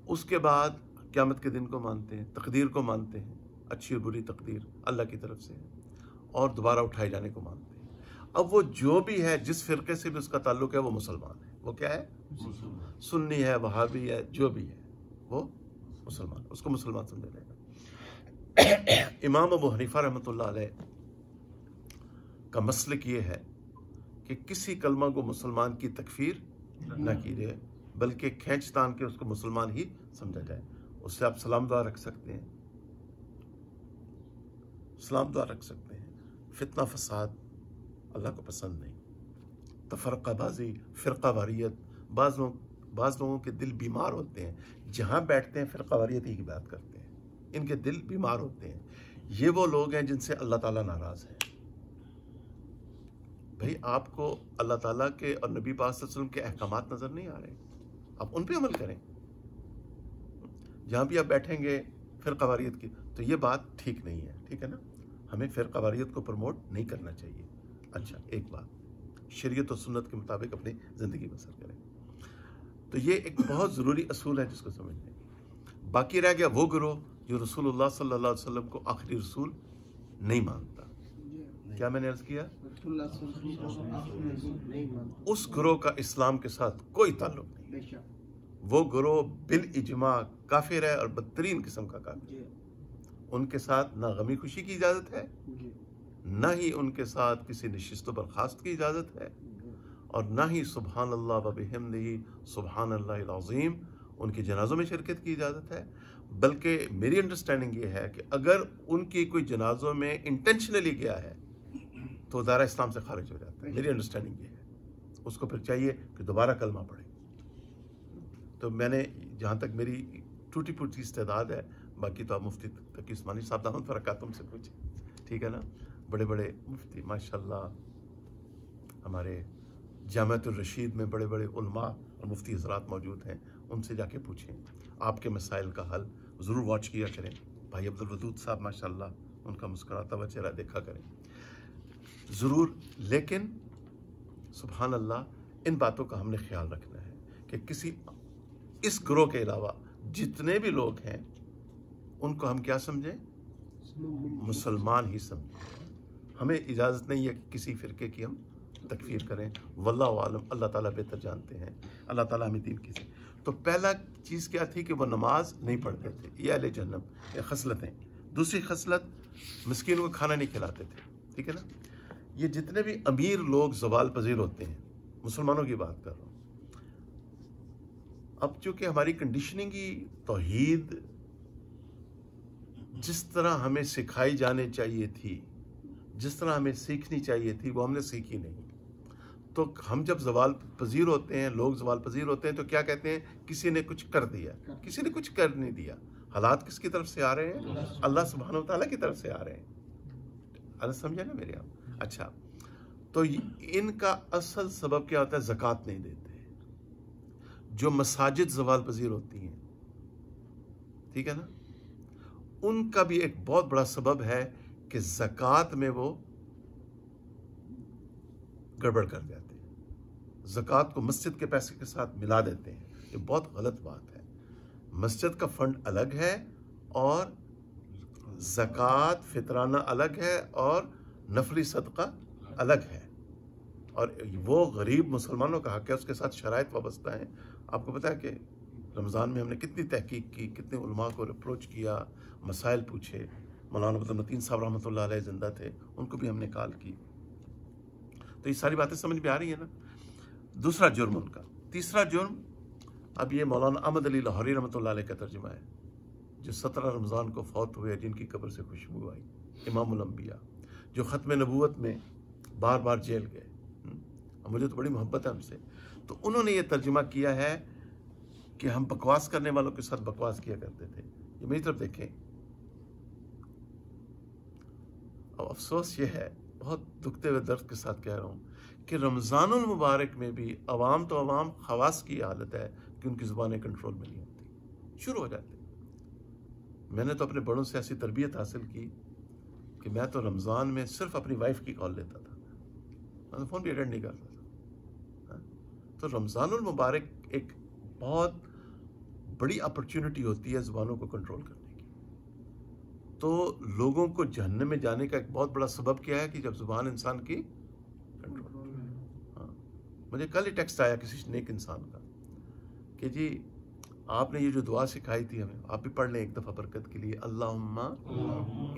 उसके बाद क़यामत के दिन को मानते हैं, तकदीर को मानते हैं, अच्छी और बुरी तकदीर अल्लाह की तरफ से है, और दोबारा उठाए जाने को मानते हैं। अब वो जो भी है, जिस फ़िरक़े से भी उसका ताल्लुक़ है, वो मुसलमान है। वो क्या है? सुन्नी है, वहाबी है, जो भी है वो मुसलमान, उसको मुसलमान समझा जाएगा। इमाम अबू हनीफा रहमतुल्लाह अलैह का मसलक ये है कि किसी कलमा को मुसलमान की तकफीर न की जाए, बल्कि खींचतान के उसको मुसलमान ही समझा जाए। उससे आप सलाम दुआ रख सकते हैं, सलाम दुआ रख सकते हैं। फितना फसाद अल्लाह को पसंद नहीं। तफरक़ाबाजी, फ़िरक़ावारियत, बाज़ लोगों के दिल बीमार होते हैं, जहाँ बैठते हैं फ़िरक़ावारियत ही की बात करते हैं, इनके दिल बीमार होते हैं। ये वो लोग हैं जिनसे अल्लाह ताला नाराज़ है। भाई आपको अल्लाह ताला के और नबी पाक सल्लल्लाहु अलैहि वसल्लम के अहकामात नज़र नहीं आ रहे, आप उन पे अमल करें। जहाँ भी आप बैठेंगे फ़िरक़ावारियत की, तो ये बात ठीक नहीं है, ठीक है ना। हमें फ़िरक़ावारियत को प्रमोट नहीं करना चाहिए। अच्छा, एक बात, शरीयत और सुन्नत के मुताबिक अपनी ज़िंदगी बसर करें, तो ये एक बहुत ज़रूरी असूल है जिसको समझने। बाकी रह गया वो गिरोह जो रसूलुल्लाह सल्लल्लाहु अलैहि वसल्लम को आखिरी रसूल नहीं मानता। क्या मैंने अर्ज़ किया? उस गिरोह का इस्लाम के साथ कोई ताल्लुक नहीं। वो गिरोह बिल इजमा काफिर है और बदतरीन किस्म का काफिर। उनके साथ ना गमी खुशी की इजाज़त है, ना ही उनके साथ किसी नशिस्त बर्खास्त की इजाज़त है, और ना ही सुबहान अल्लाह व बिहम्दिही सुबहान अल्लाहिल अज़ीम उनके जनाज़ों में शिरकत की इजाज़त है। बल्कि मेरी अंडरस्टैंडिंग ये है कि अगर उनकी कोई जनाज़ों में इंटेंशनली गया है तो दायरा इस्लाम से खारिज हो जाता है। मेरी अंडरस्टैंडिंग ये है। उसको फिर चाहिए कि दोबारा कलमा पढ़े। तो मैंने, जहाँ तक मेरी टूटी फूटी इस्तेदाद है, बाकी तो आप मुफ्ती तकी उस्मानी साहब दामद बरकातुहू से पूछे, ठीक है ना। बड़े बड़े मुफ्ती माशाल्लाह, हमारे जामिअतुर रशीद में बड़े बड़े उलमा और मुफ्ती हज़रात मौजूद हैं, उनसे जाके पूछें, आपके मसाइल का हल ज़रूर वॉच किया करें। भाई अब्दुल वदूद साहब माशाल्लाह, उनका मुस्कुराता हुआ चेहरा देखा करें ज़रूर। लेकिन सुभान अल्लाह, इन बातों का हमने ख्याल रखना है कि किसी इस ग्रोह के अलावा जितने भी लोग हैं उनको हम क्या समझें? मुसलमान ही समझें। हमें इजाज़त नहीं है कि किसी फ़िरके की हम तकफीर करें। वल्लाहु आलम, अल्लाह ताला बेहतर जानते हैं। अल्लाह ताला हमें दीन की। तो पहला चीज़ क्या थी कि वो नमाज नहीं पढ़ते थे, ये अहले जन्नम, ये खसलतें। दूसरी खसलत, मिस्कीनों को खाना नहीं खिलाते थे, ठीक है ना। ये जितने भी अमीर लोग ज़वाल पजीर होते हैं, मुसलमानों की बात कर रहा हूँ। अब चूँकि हमारी कंडीशनिंग ही तौहीद जिस तरह हमें सिखाई जाने चाहिए थी, जिस तरह हमें सीखनी चाहिए थी, वो हमने सीखी नहीं। तो हम जब ज़वाल पजीर होते हैं, लोग ज़वाल पजीर होते हैं, तो क्या कहते हैं? किसी ने कुछ कर दिया, किसी ने कुछ कर नहीं दिया। हालात किसकी तरफ से आ रहे हैं? अल्लाह सुब्हानहू व तआला की तरफ से आ रहे हैं। अरे समझे ना मेरे आप? अच्छा, तो इनका असल सबब क्या होता है? ज़कात नहीं देते। जो मसाजिद ज़वाल पजीर होती हैं, ठीक है ना, उनका भी एक बहुत बड़ा सबब है कि ज़कात में वो गड़बड़ कर जाते हैं। ज़कात को मस्जिद के पैसे के साथ मिला देते हैं। ये बहुत गलत बात है। मस्जिद का फंड अलग है और ज़कात फितराना अलग है और नफली सदका अलग है। और वो गरीब मुसलमानों का हक है, उसके साथ शराइत वाबस्ता है। आपको पता है कि रमज़ान में हमने कितनी तहकीक की, कितने उलमा को अप्रोच किया, मसाइल पूछे। मौलाना बदरुद्दीन साहब रहमतुल्लाह अलैह ज़िंदा थे, उनको भी हमने कॉल की। तो ये सारी बातें समझ में आ रही है ना। दूसरा जुर्म उनका। तीसरा जुर्म, अब ये मौलाना अहमद अली लाहौरी रहमतुल्लाह अलैह का तर्जुमा है, जो 17 रमज़ान को फौत हुए, जिनकी कब्र से खुशबू आई, इमामुल अंबिया, जो ख़त्म नबूवत में बार बार जेल गए। मुझे तो बड़ी मोहब्बत है हमसे। तो उन्होंने ये तर्जुमा किया है कि हम बकवास करने वालों के साथ बकवास किया करते थे। ये मेरी तरफ देखें। अब अफसोस ये है, बहुत दुखते हुए दर्द के साथ कह रहा हूँ, कि रमज़ानुल मुबारक में भी अवाम तो अवाम खवास की हालत है कि उनकी ज़ुबानें कंट्रोल में नहीं होती, शुरू हो जाती। मैंने तो अपने बड़ों से ऐसी तरबियत हासिल की कि मैं तो रमज़ान में सिर्फ अपनी वाइफ की कॉल लेता था, मैं फ़ोन भी अटेंड नहीं करता था। तो रमज़ानुल मुबारक एक बहुत बड़ी अपॉर्चुनिटी होती है ज़ुबानों को कंट्रोल करने की। तो लोगों को जहन्नम में जाने का एक बहुत बड़ा सबब क्या है कि जब ज़ुबान इंसान की कंट्रोल। हाँ, मुझे कल ही टेक्स्ट आया किसी नेक इंसान का कि जी आपने ये जो दुआ सिखाई थी हमें, आप भी पढ़ लें एक दफ़ा बरकत के लिए, अल्लाहुम्मा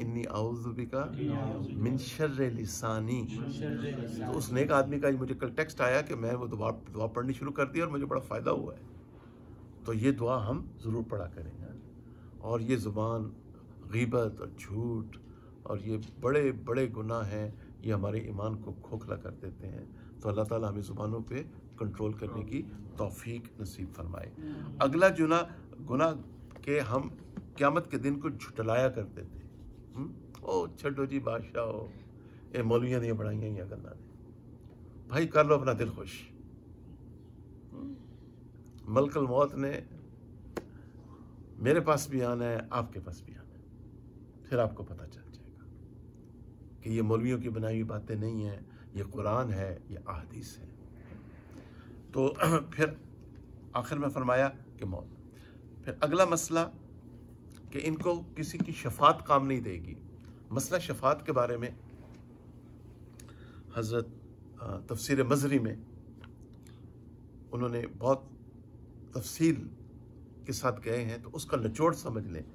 इन्नी आऊज़ु बिका मिन शर्रि लिसानी। तो उस नेक आदमी का मुझे कल टेक्स्ट आया कि मैं वो दुआ पढ़नी शुरू कर दी और मुझे बड़ा फ़ायदा हुआ है। तो ये दुआ हम ज़रूर पढ़ा करेंगे। और ये ज़ुबान, ग़ीबत और झूठ और ये बड़े बड़े गुनाह हैं, ये हमारे ईमान को खोखला कर देते हैं। तो अल्लाह ताला हमें ज़ुबानों पे कंट्रोल करने की तौफीक नसीब फरमाए। अगला गुनाह के हम क़यामत के दिन को झुटलाया करते थे। ओ छड्डो जी बादशाह हो, ये मौलवियाँ नहीं बढ़ाइयाँ या गल्ला ने, भाई कर लो अपना दिल खुश। मलकल मौत ने मेरे पास भी आना है, आपके पास भी आना है, फिर आपको पता चल जाएगा कि ये मौलवियों की बनाई हुई बातें नहीं हैं, ये कुरान है, ये अहादीस है। तो फिर आखिर में फरमाया कि मौत। फिर अगला मसला कि इनको किसी की शफात काम नहीं देगी। मसला शफात के बारे में हज़रत तफसीर मज़री में उन्होंने बहुत तफसील के साथ गए हैं, तो उसका निचोड़ समझ लें।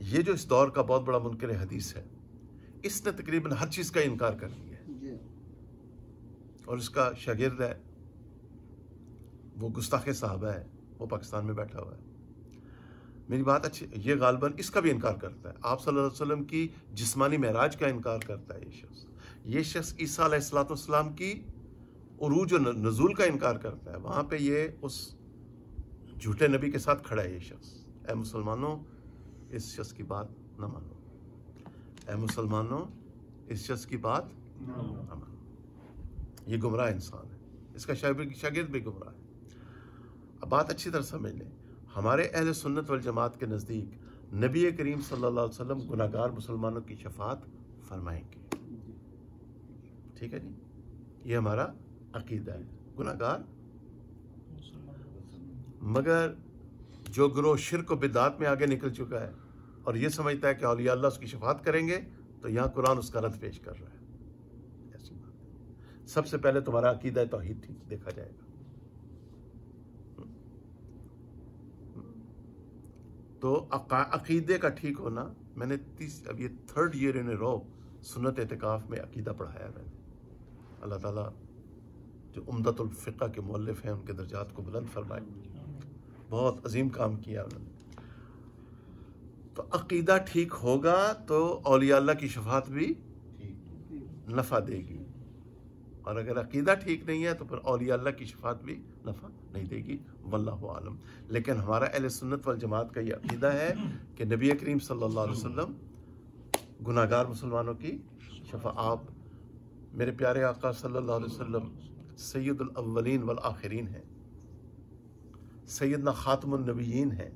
ये जो इस दौर का बहुत बड़ा मुनकर हदीस है, इसने तकरीबन हर चीज़ का इनकार कर दिया है। और इसका शागिर्द है, वो गुस्ताखे साहबा है, वो पाकिस्तान में बैठा हुआ है। मेरी बात अच्छी, ये गालबन इसका भी इनकार करता है। आप सल्लल्लाहु अलैहि वसल्लम की जिस्मानी महराज का इनकार करता है ये शख्स ईसा अलैहिस्सलाम की उरूज और नज़ूल का इनकार करता है। वहाँ पे ये उस झूठे नबी के साथ खड़ा है ये शख्स। ऐ मुसलमानों, इस शख्स की बात न मानो। ऐ मुसलमानों, इस शख्स की बात न मानो। ये गुमराह इंसान है, इसका शागिर्द भी गुमराह है। अब बात अच्छी तरह समझ लें, हमारे अहले सुन्नत वल जमात के नज़दीक नबी करीम सल्लल्लाहु अलैहि वसल्लम गुनाहगार मुसलमानों की शफात फरमाएंगे। ठीक है जी, ये हमारा अकीदा है, गुनाहगार। मगर जो गिरोह शिर्क और बिदात में आगे निकल चुका है और ये समझता है कि औलिया अल्लाह उसकी शफात करेंगे, तो यहाँ कुरान उसका रद्द पेश कर रहा है। ऐसी बात है। सबसे पहले तुम्हारा अकीदा तौहीद ठीक देखा जाएगा। तो अकीदे का ठीक होना, मैंने अब ये 3rd ईयर इन ए रो सुन्नत एतिकाफ में अकीदा पढ़ाया मैंने। अल्लाह ताला जो उम्दतुल फ़िक़्ह के मुअल्लिफ़ हैं उनके दर्जात को बुलंद फरमाए, बहुत अजीम काम किया उन्होंने। तो अकीदा ठीक होगा तो औलिया अल्लाह की शफात भी नफ़ा देगी, और अगर अकीदा ठीक नहीं है तो फिर औलिया अल्लाह की शफात भी नफ़ा नहीं देगी। वल्लाहु आलम। लेकिन हमारा अहले सुन्नत वल जमात का ये अकीदा है कि नबी करीम सल्लल्लाहु अलैहि वसल्लम गुनाहगार मुसलमानों की शफा, आप मेरे प्यारे आका सल्लल्लाहु अलैहि वसल्लम सैयदुल अव्वलीन वल आखिरीन हैं, सैयदना खातमुन नबिय्यीन हैं,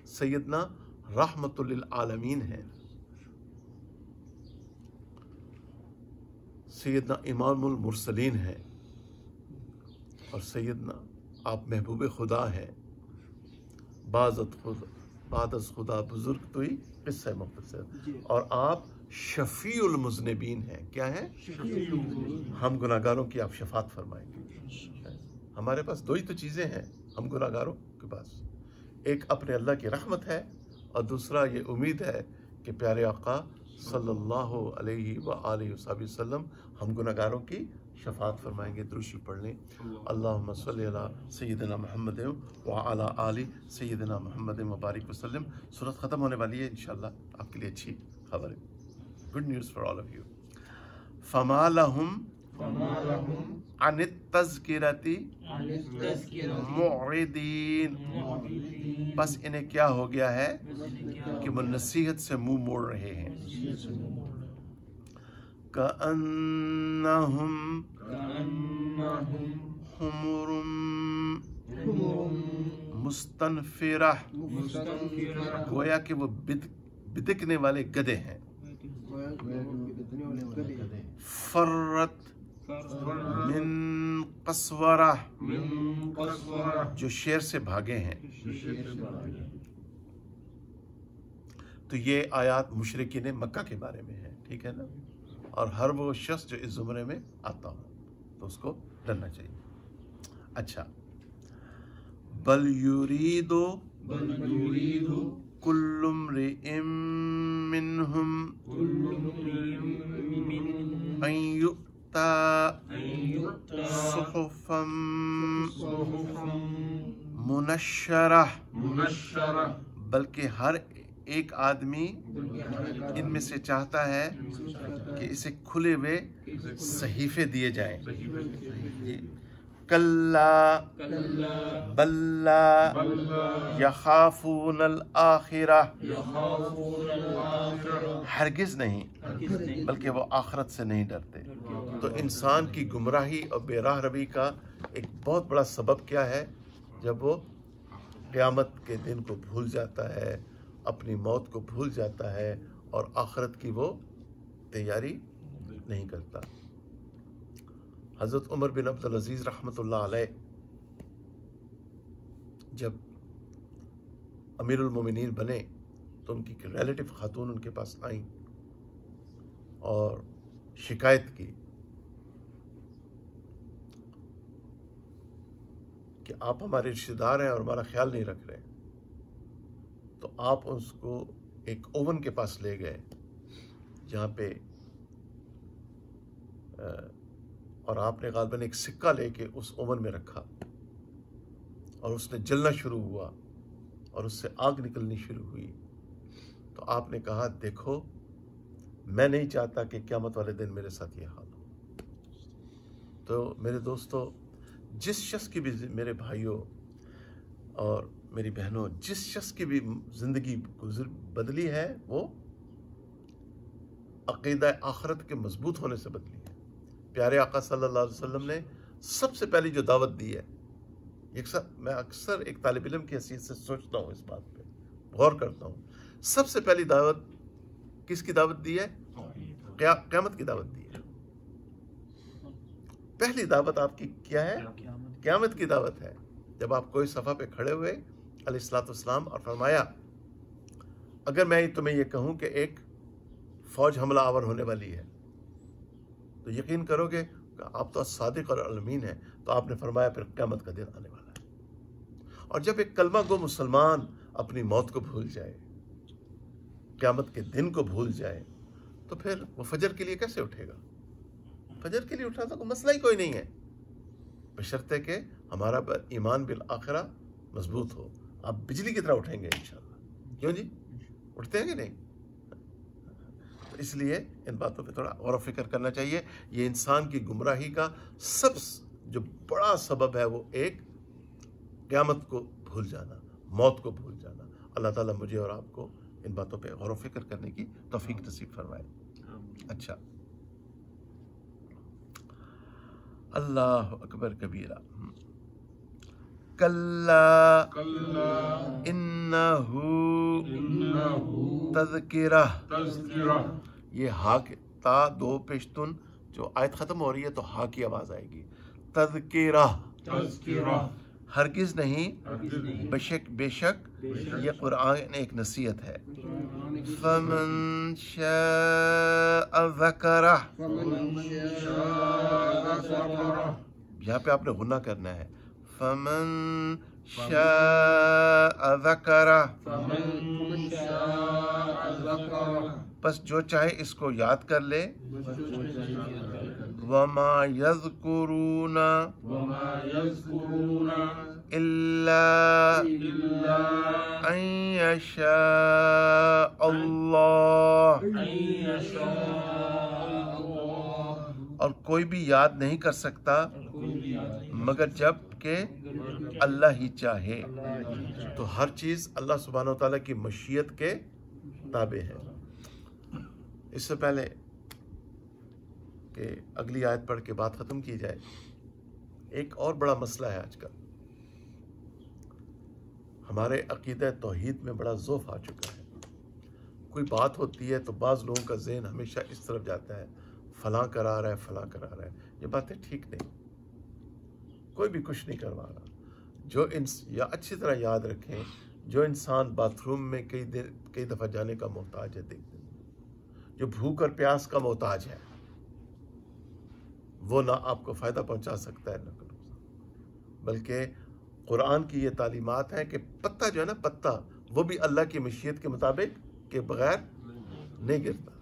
सैयदना रहमतुल लिल आलमीन हैं, सैयदना इमामुल मुरसलीन हैं, और सैयदना आप महबूब खुदा हैं। बादस खुदा बुजुर्ग तुई किस्सा मुख्तसर, और आप शफीउल मुज़निबीन हैं। क्या है? हम गुनाहगारों की आप शफात फरमाएंगे। हमारे पास 2 ही तो चीज़ें हैं हम गुनाहगारों के पास, एक अपने अल्लाह की रहमत है और दूसरा ये उम्मीद है कि प्यारे आका सल्लल्लाहु अलैहि व आलिहि वसल्लम हम गुनाहगारों की शफात फरमाएंगे। दुरूद पढ़ लें, अल्लाहुम्मा सल्ली अला सय्यिदिना मुहम्मद व अला आलि सय्यिदिना मुहम्मद व बारिक वसल्लम। सूरत ख़त्म होने वाली है इंशाअल्लाह। आपके लिए अच्छी खबर है, good news for all of you. फमा लहुम अनित तज़किरती मुअरिदीन, बस इन्हें क्या हो गया है कि वो नसीहत से मुंह मोड़ रहे हैं। कअन्नहुम हुमुरुम मुस्तनफिरा, गोया कि वो बिदकने वाले गधे हैं। फर्रत मिन कसवरा, जो शेर से भागे हैं। तो ये आयात मुशरिकीन मक्का के बारे में है, ठीक है ना। और हर वो शख्स जो इस ज़ुमरे में आता हो तो उसको डरना चाहिए। अच्छा, बल युरीदु कुल्लु म्रिइम मिनहुम अन यु'ता सुहुफम मुनश्शरा, बल्कि हर एक आदमी इनमें से चाहता है कि इसे खुले हुए सहीफे दिए जाएं। कल्ला बल्ला यखाफूनल आखिरा, हरगिज़ नहीं, बल्कि वो आखिरत से नहीं डरते। तो इंसान की गुमराही और बेराह रवी का एक बहुत बड़ा सबब क्या है? जब वो क़यामत के दिन को भूल जाता है, अपनी मौत को भूल जाता है और आखिरत की वो तैयारी नहीं करता। हज़रत उमर बिन अब्दुल अज़ीज़ रहमतुल्लाह अलैह जब अमीरुल मोमिनीन बने तो उनकी रिलेटिव खातून उनके पास आई और शिकायत की कि आप हमारे रिश्तेदार हैं और हमारा ख्याल नहीं रख रहे। तो आप उसको एक ओवन के पास ले गए जहाँ पे और आपने गालिबन एक सिक्का लेके उस ओवन में रखा और उसने जलना शुरू हुआ और उससे आग निकलनी शुरू हुई। तो आपने कहा, देखो मैं नहीं चाहता कि क़यामत वाले दिन मेरे साथ ये हाल हो। तो मेरे दोस्तों, जिस शख्स की भी, मेरे भाइयों और मेरी बहनों, जिस शख्स की भी ज़िंदगी बदली है वो अक़ीदा आखिरत के मजबूत होने से बदली है। प्यारे आका सल्लल्लाहु अलैहि वसल्लम ने सबसे पहली जो दावत दी है, मैं अक्सर एक तालिब इल्म की हैसियत से सोचता हूँ, इस बात पे गौर करता हूँ। सबसे पहली दावत किसकी दावत दी है? क़यामत की दावत दी है। पहली दावत आपकी क्या है? क़यामत की दावत है। जब आप कोई सफ़ा पे खड़े हुए अलैहिस्सलाम और फरमाया, अगर मैं तुम्हें ये कहूँ कि एक फ़ौज हमला आवर होने वाली है तो यकीन करोगे? आप तो सादिक और अमीन हैं। तो आपने फरमाया फिर क़यामत का दिन आने वाला है। और जब एक कलमा गो मुसलमान अपनी मौत को भूल जाए, क़यामत के दिन को भूल जाए, तो फिर वो फजर के लिए कैसे उठेगा? फजर के लिए उठना तो कोई मसला ही कोई नहीं है, बशर्ते कि हमारा ईमान बिल आखिरा मजबूत हो। आप बिजली की तरह उठेंगे इंशाअल्लाह। क्यों जी? उठते हैं कि नहीं? तो इसलिए इन बातों पे थोड़ा गौर फ़िक्र करना चाहिए। ये इंसान की गुमराही का सब जो बड़ा सबब है वो एक क़यामत को भूल जाना, मौत को भूल जाना। अल्लाह ताला मुझे और आपको इन बातों पे गौर फ़िक्र करने की तौफीक नसीब फरमाए। अच्छा, अल्लाह अकबर कबीरा। कल्ला इन्नहु तज़किरा, ये हा के ता दो पेशतुन जो आयत ख़त्म हो रही है तो हा की आवाज़ आएगी। तज़किरा, हरगिज़ नहीं, बेशक ये कुरान एक नसीहत है। फमन शाअ ज़करा, यहाँ पे आपने गुना करना है। फमन शाअ ज़करा, बस जो चाहे इसको याद कर ले। वमा यज़कुरूना इल्ला अन यशा अल्लाह, और कोई भी याद नहीं कर सकता मगर जब के अल्लाह ही चाहे। तो हर चीज़ अल्लाह सुब्हानहू व तआला की मशीयत के ताबे है। इससे पहले कि अगली आयत पढ़ के बात ख़त्म की जाए। एक और बड़ा मसला है आजकल, हमारे अक़ीदा तौहीद में बड़ा ज़ौफ़ आ चुका है। कोई बात होती है तो बाज़ लोगों का ज़हन हमेशा इस तरफ जाता है, फ़लाँ करा रहा है, फ़लाँ करा रहा है। ये बातें ठीक नहीं, कोई भी कुछ नहीं करवा रहा। या अच्छी तरह याद रखें, जो इंसान बाथरूम में कई दफ़ा जाने का मोहताज है, देखते जो भूख और प्यास का मोहताज है, वो ना आपको फ़ायदा पहुंचा सकता है ना नुकसान। बल्कि कुरान की ये तालीमात है कि पत्ता जो है ना, पत्ता वो भी अल्लाह की मशीयत के मुताबिक के बगैर नहीं गिरता।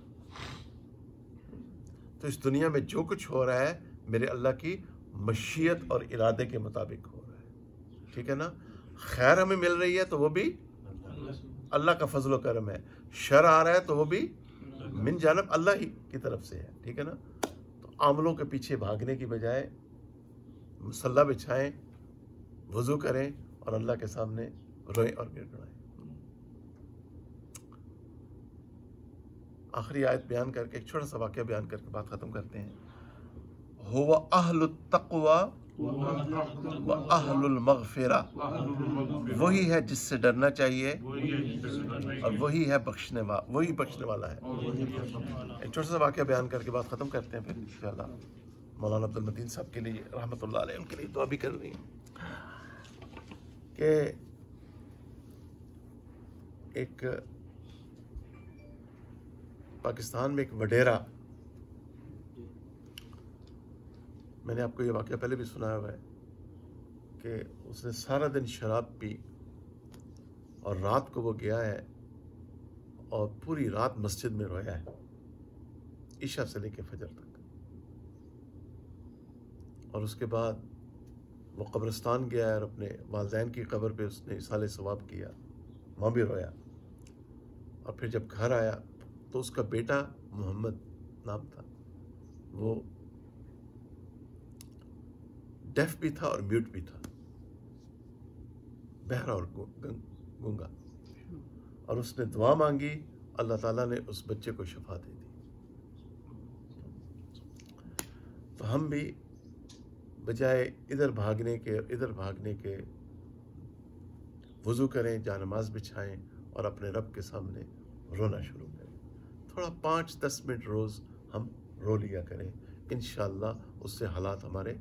तो इस दुनिया में जो कुछ हो रहा है मेरे अल्लाह की मशीयत और इरादे के मुताबिक हो रहा है, ठीक है ना। खैर हमें मिल रही है तो वो भी अल्लाह का फजल व करम है, शर आ रहा है तो वो भी मिन जानब अल्लाह ही की तरफ से है, ठीक है ना। तो आमलों के पीछे भागने की बजाय मुसल्ला बिछाएं, वज़ू करें और अल्लाह के सामने रोएं और गिड़गिड़ाएं। आखिरी आयत बयान करके एक छोटा सा वाक़या बयान करके बात ख़त्म करते हैं। हुवा अहलुत तक़वा व अहलुल मग़फ़िरा, वही है जिससे डरना चाहिए और वही बख्शने वाला है। एक छोटा सा वाक़या बयान करके बात ख़त्म करते हैं, फिर इंशाअल्लाह मौलाना अब्दुल मतीन साहब के लिए रहमतुल्लाह अलैह, उनके लिए दुआ भी कर रही हैं कि एक पाकिस्तान में एक वडेरा, मैंने आपको ये वाक़या पहले भी सुनाया हुआ है कि उसने सारा दिन शराब पी और रात को वो गया है और पूरी रात मस्जिद में रोया है, इशा से लेकर फजर तक। और उसके बाद वो कब्रिस्तान गया और अपने वालिदैन की कब्र पे उसने इसाले सवाब किया, वहाँ भी रोया। और फिर जब घर आया तो उसका बेटा मोहम्मद नाम था, वो डेफ भी था और म्यूट भी था, बहरा और गूंगा। और उसने दुआ मांगी, अल्लाह ताला ने उस बच्चे को शफा दे दी। तो हम भी बजाय इधर भागने के वज़ू करें, जानमाज बिछाएं और अपने रब के सामने रोना शुरू करें। थोड़ा 5-10 मिनट रोज़ हम रो लिया करें, इंशाअल्लाह उससे हालात हमारे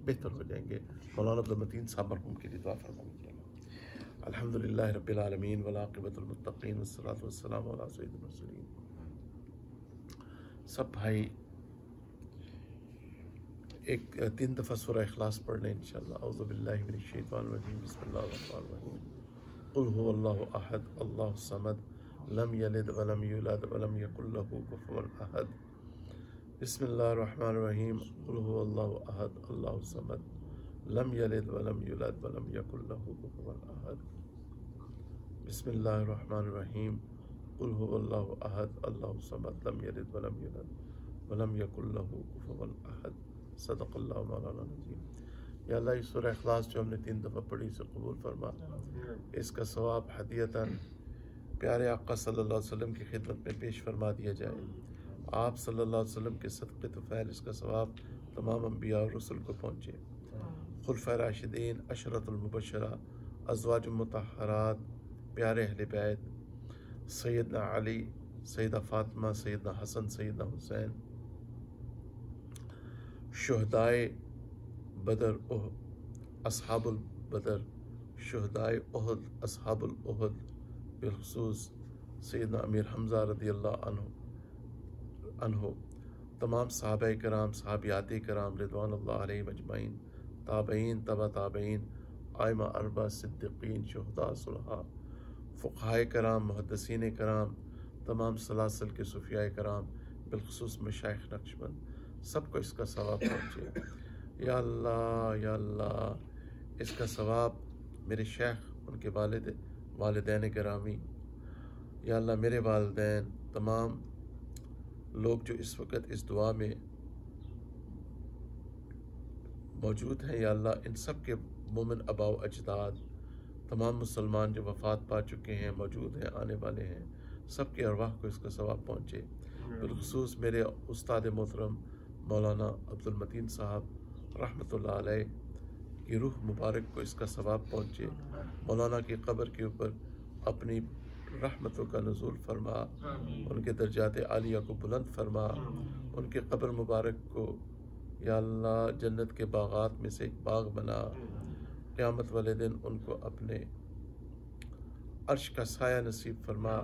बेहतर हो जाएंगे। मौलाना अब्दुल मतीन साहब मरहूम के लिए दुआ फरमाइए। अल्हम्दुलिल्लाह रब्बिल आलमीन वल आक़िबतुल मुत्तक़ीन वस्सलातु वस्सलामु अला सय्यिदिल मुरसलीन। सब भाई एक 3 दफ़ा सूरह इखलास पढ़ लें इंशाअल्लाह। औज़ु बिल्लाहि मिनश शैतानिर रजीम, बिस्मिल्लाहिर रहमानिर रहीम। कुल हुवल्लाहु अहद, अल्लाहु समद, लम यलिद व लम यूलद व लम यकुल लहू कुफुवन अहद। बिस्मिल्लाहिर रहमानिर रहीम। कुल हुवल्लाहु अहद, अल्लाहु समद, लम यलिद व लम यूलद व लम यकुल लहू कुफुवन अहद। बिस्मिल्लाहिर रहमानिर रहीम। कुल हुवल्लाहु अहद, अल्लाहु समद, लम यलिद व लम यूलद व लम यकुल लहू कुफुवन अहद। सदक़ल्लाहु मौलाना अज़ीम। या अल्लाह, इस सूरह इखलास जो हमने 3 दफ़ा पढ़ी इसे कबूल फरमा, इसका सवाब हदियतन प्यारे आका सल्लल्लाहु अलैहि वसल्लम की खिदमत में पेश फरमा दिया जाए। आप सल्लल्लाहु अलैहि वसल्लम के सदक़े तुफ़ैल इसका सवाब तमाम अंबिया और रसूल को पहुँचे। खुलफ़ाए राशिदीन, अशरतुल मुबश्शरा, अज़वाजुल मुतहहरात, प्यारे अहले बैत, सैयदना अली, सैयदा फ़ातिमा, सैयदना हसन, सैयदना हुसैन, शुहदाए बदर, असहाबुल बदर, शुहदाए उहद, असहाबुल उहद, बिलखुसूस सैयदना अमीर हमज़ा रज़ियल्लाहु अन्हु, तमाम सहाबाए कराम, सहाबियात कराम रिज़वानुल्लाह अलैहिम अजमाइन, ताबईन, तबा ताबईन, आइमा अरबा, सिद्दीक़ीन, शुहदा, सुलहा, फ़ुक़हाए कराम, मुहद्दिसीन कराम, तमाम सलासल के सूफ़ियाए कराम, बिलखुसूस मशाइख़ नक्शबंद, सबको इसका सवाब पहुँचे। या अल्लाह, इसका सवाब मेरे शेख, उनके वालिदैन गिरामी, या अल्लाह मेरे वालिदैन, तमाम लोग जो इस वक्त इस दुआ में मौजूद हैं, या अल्लाह इन सब के मोमिन आबाओ अजदाद, तमाम मुसलमान जो वफ़ात पा चुके हैं, मौजूद हैं, आने वाले हैं, सब के अरवाह को इसका सवाब पहुँचे। बिलखुसूस मेरे उस्ताद मोहतरम मौलाना अब्दुल मतीन साहब रहमतुल्लाह अलैह की रूह मुबारक को इसका सवाब पहुँचे। मौलाना की कब्र के ऊपर अपनी रहमतों का नज़ूल फरमा, उनके दर्जात आलिया को बुलंद फरमा, उनके कब्र मुबारक को या अल्लाह जन्नत के बागात में से एक बाग बना। क़यामत वाले दिन उनको अपने अर्श का साया नसीब फरमा।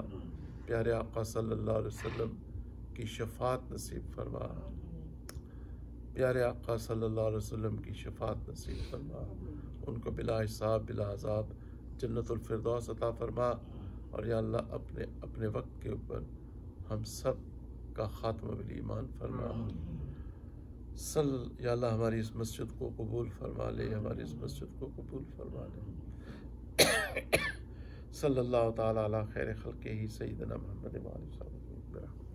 प्यारे आका सल्लल्लाहु अलैहि वसल्लम की शफात नसीब फरमा। प्यारे आका सल्लल्लाहु अलैहि वसल्लम की शफात नसीब फरमा। उनको बिला हिसाब बिला अज़ाब जन्नतुल फिरदौस अता फरमा। और या अल्लाह अपने अपने वक्त के ऊपर हम सब का खात्मा बिल ईमान फरमा। या अल्लाह हमारी इस मस्जिद को कबूल फरमा ले, हमारी इस मस्जिद को कबूल फरमा ले। सल्लल्लाहु ताला अला खैर खल्क़िही सय्यिदना मुहम्मद व आलिहि व सह्बिही।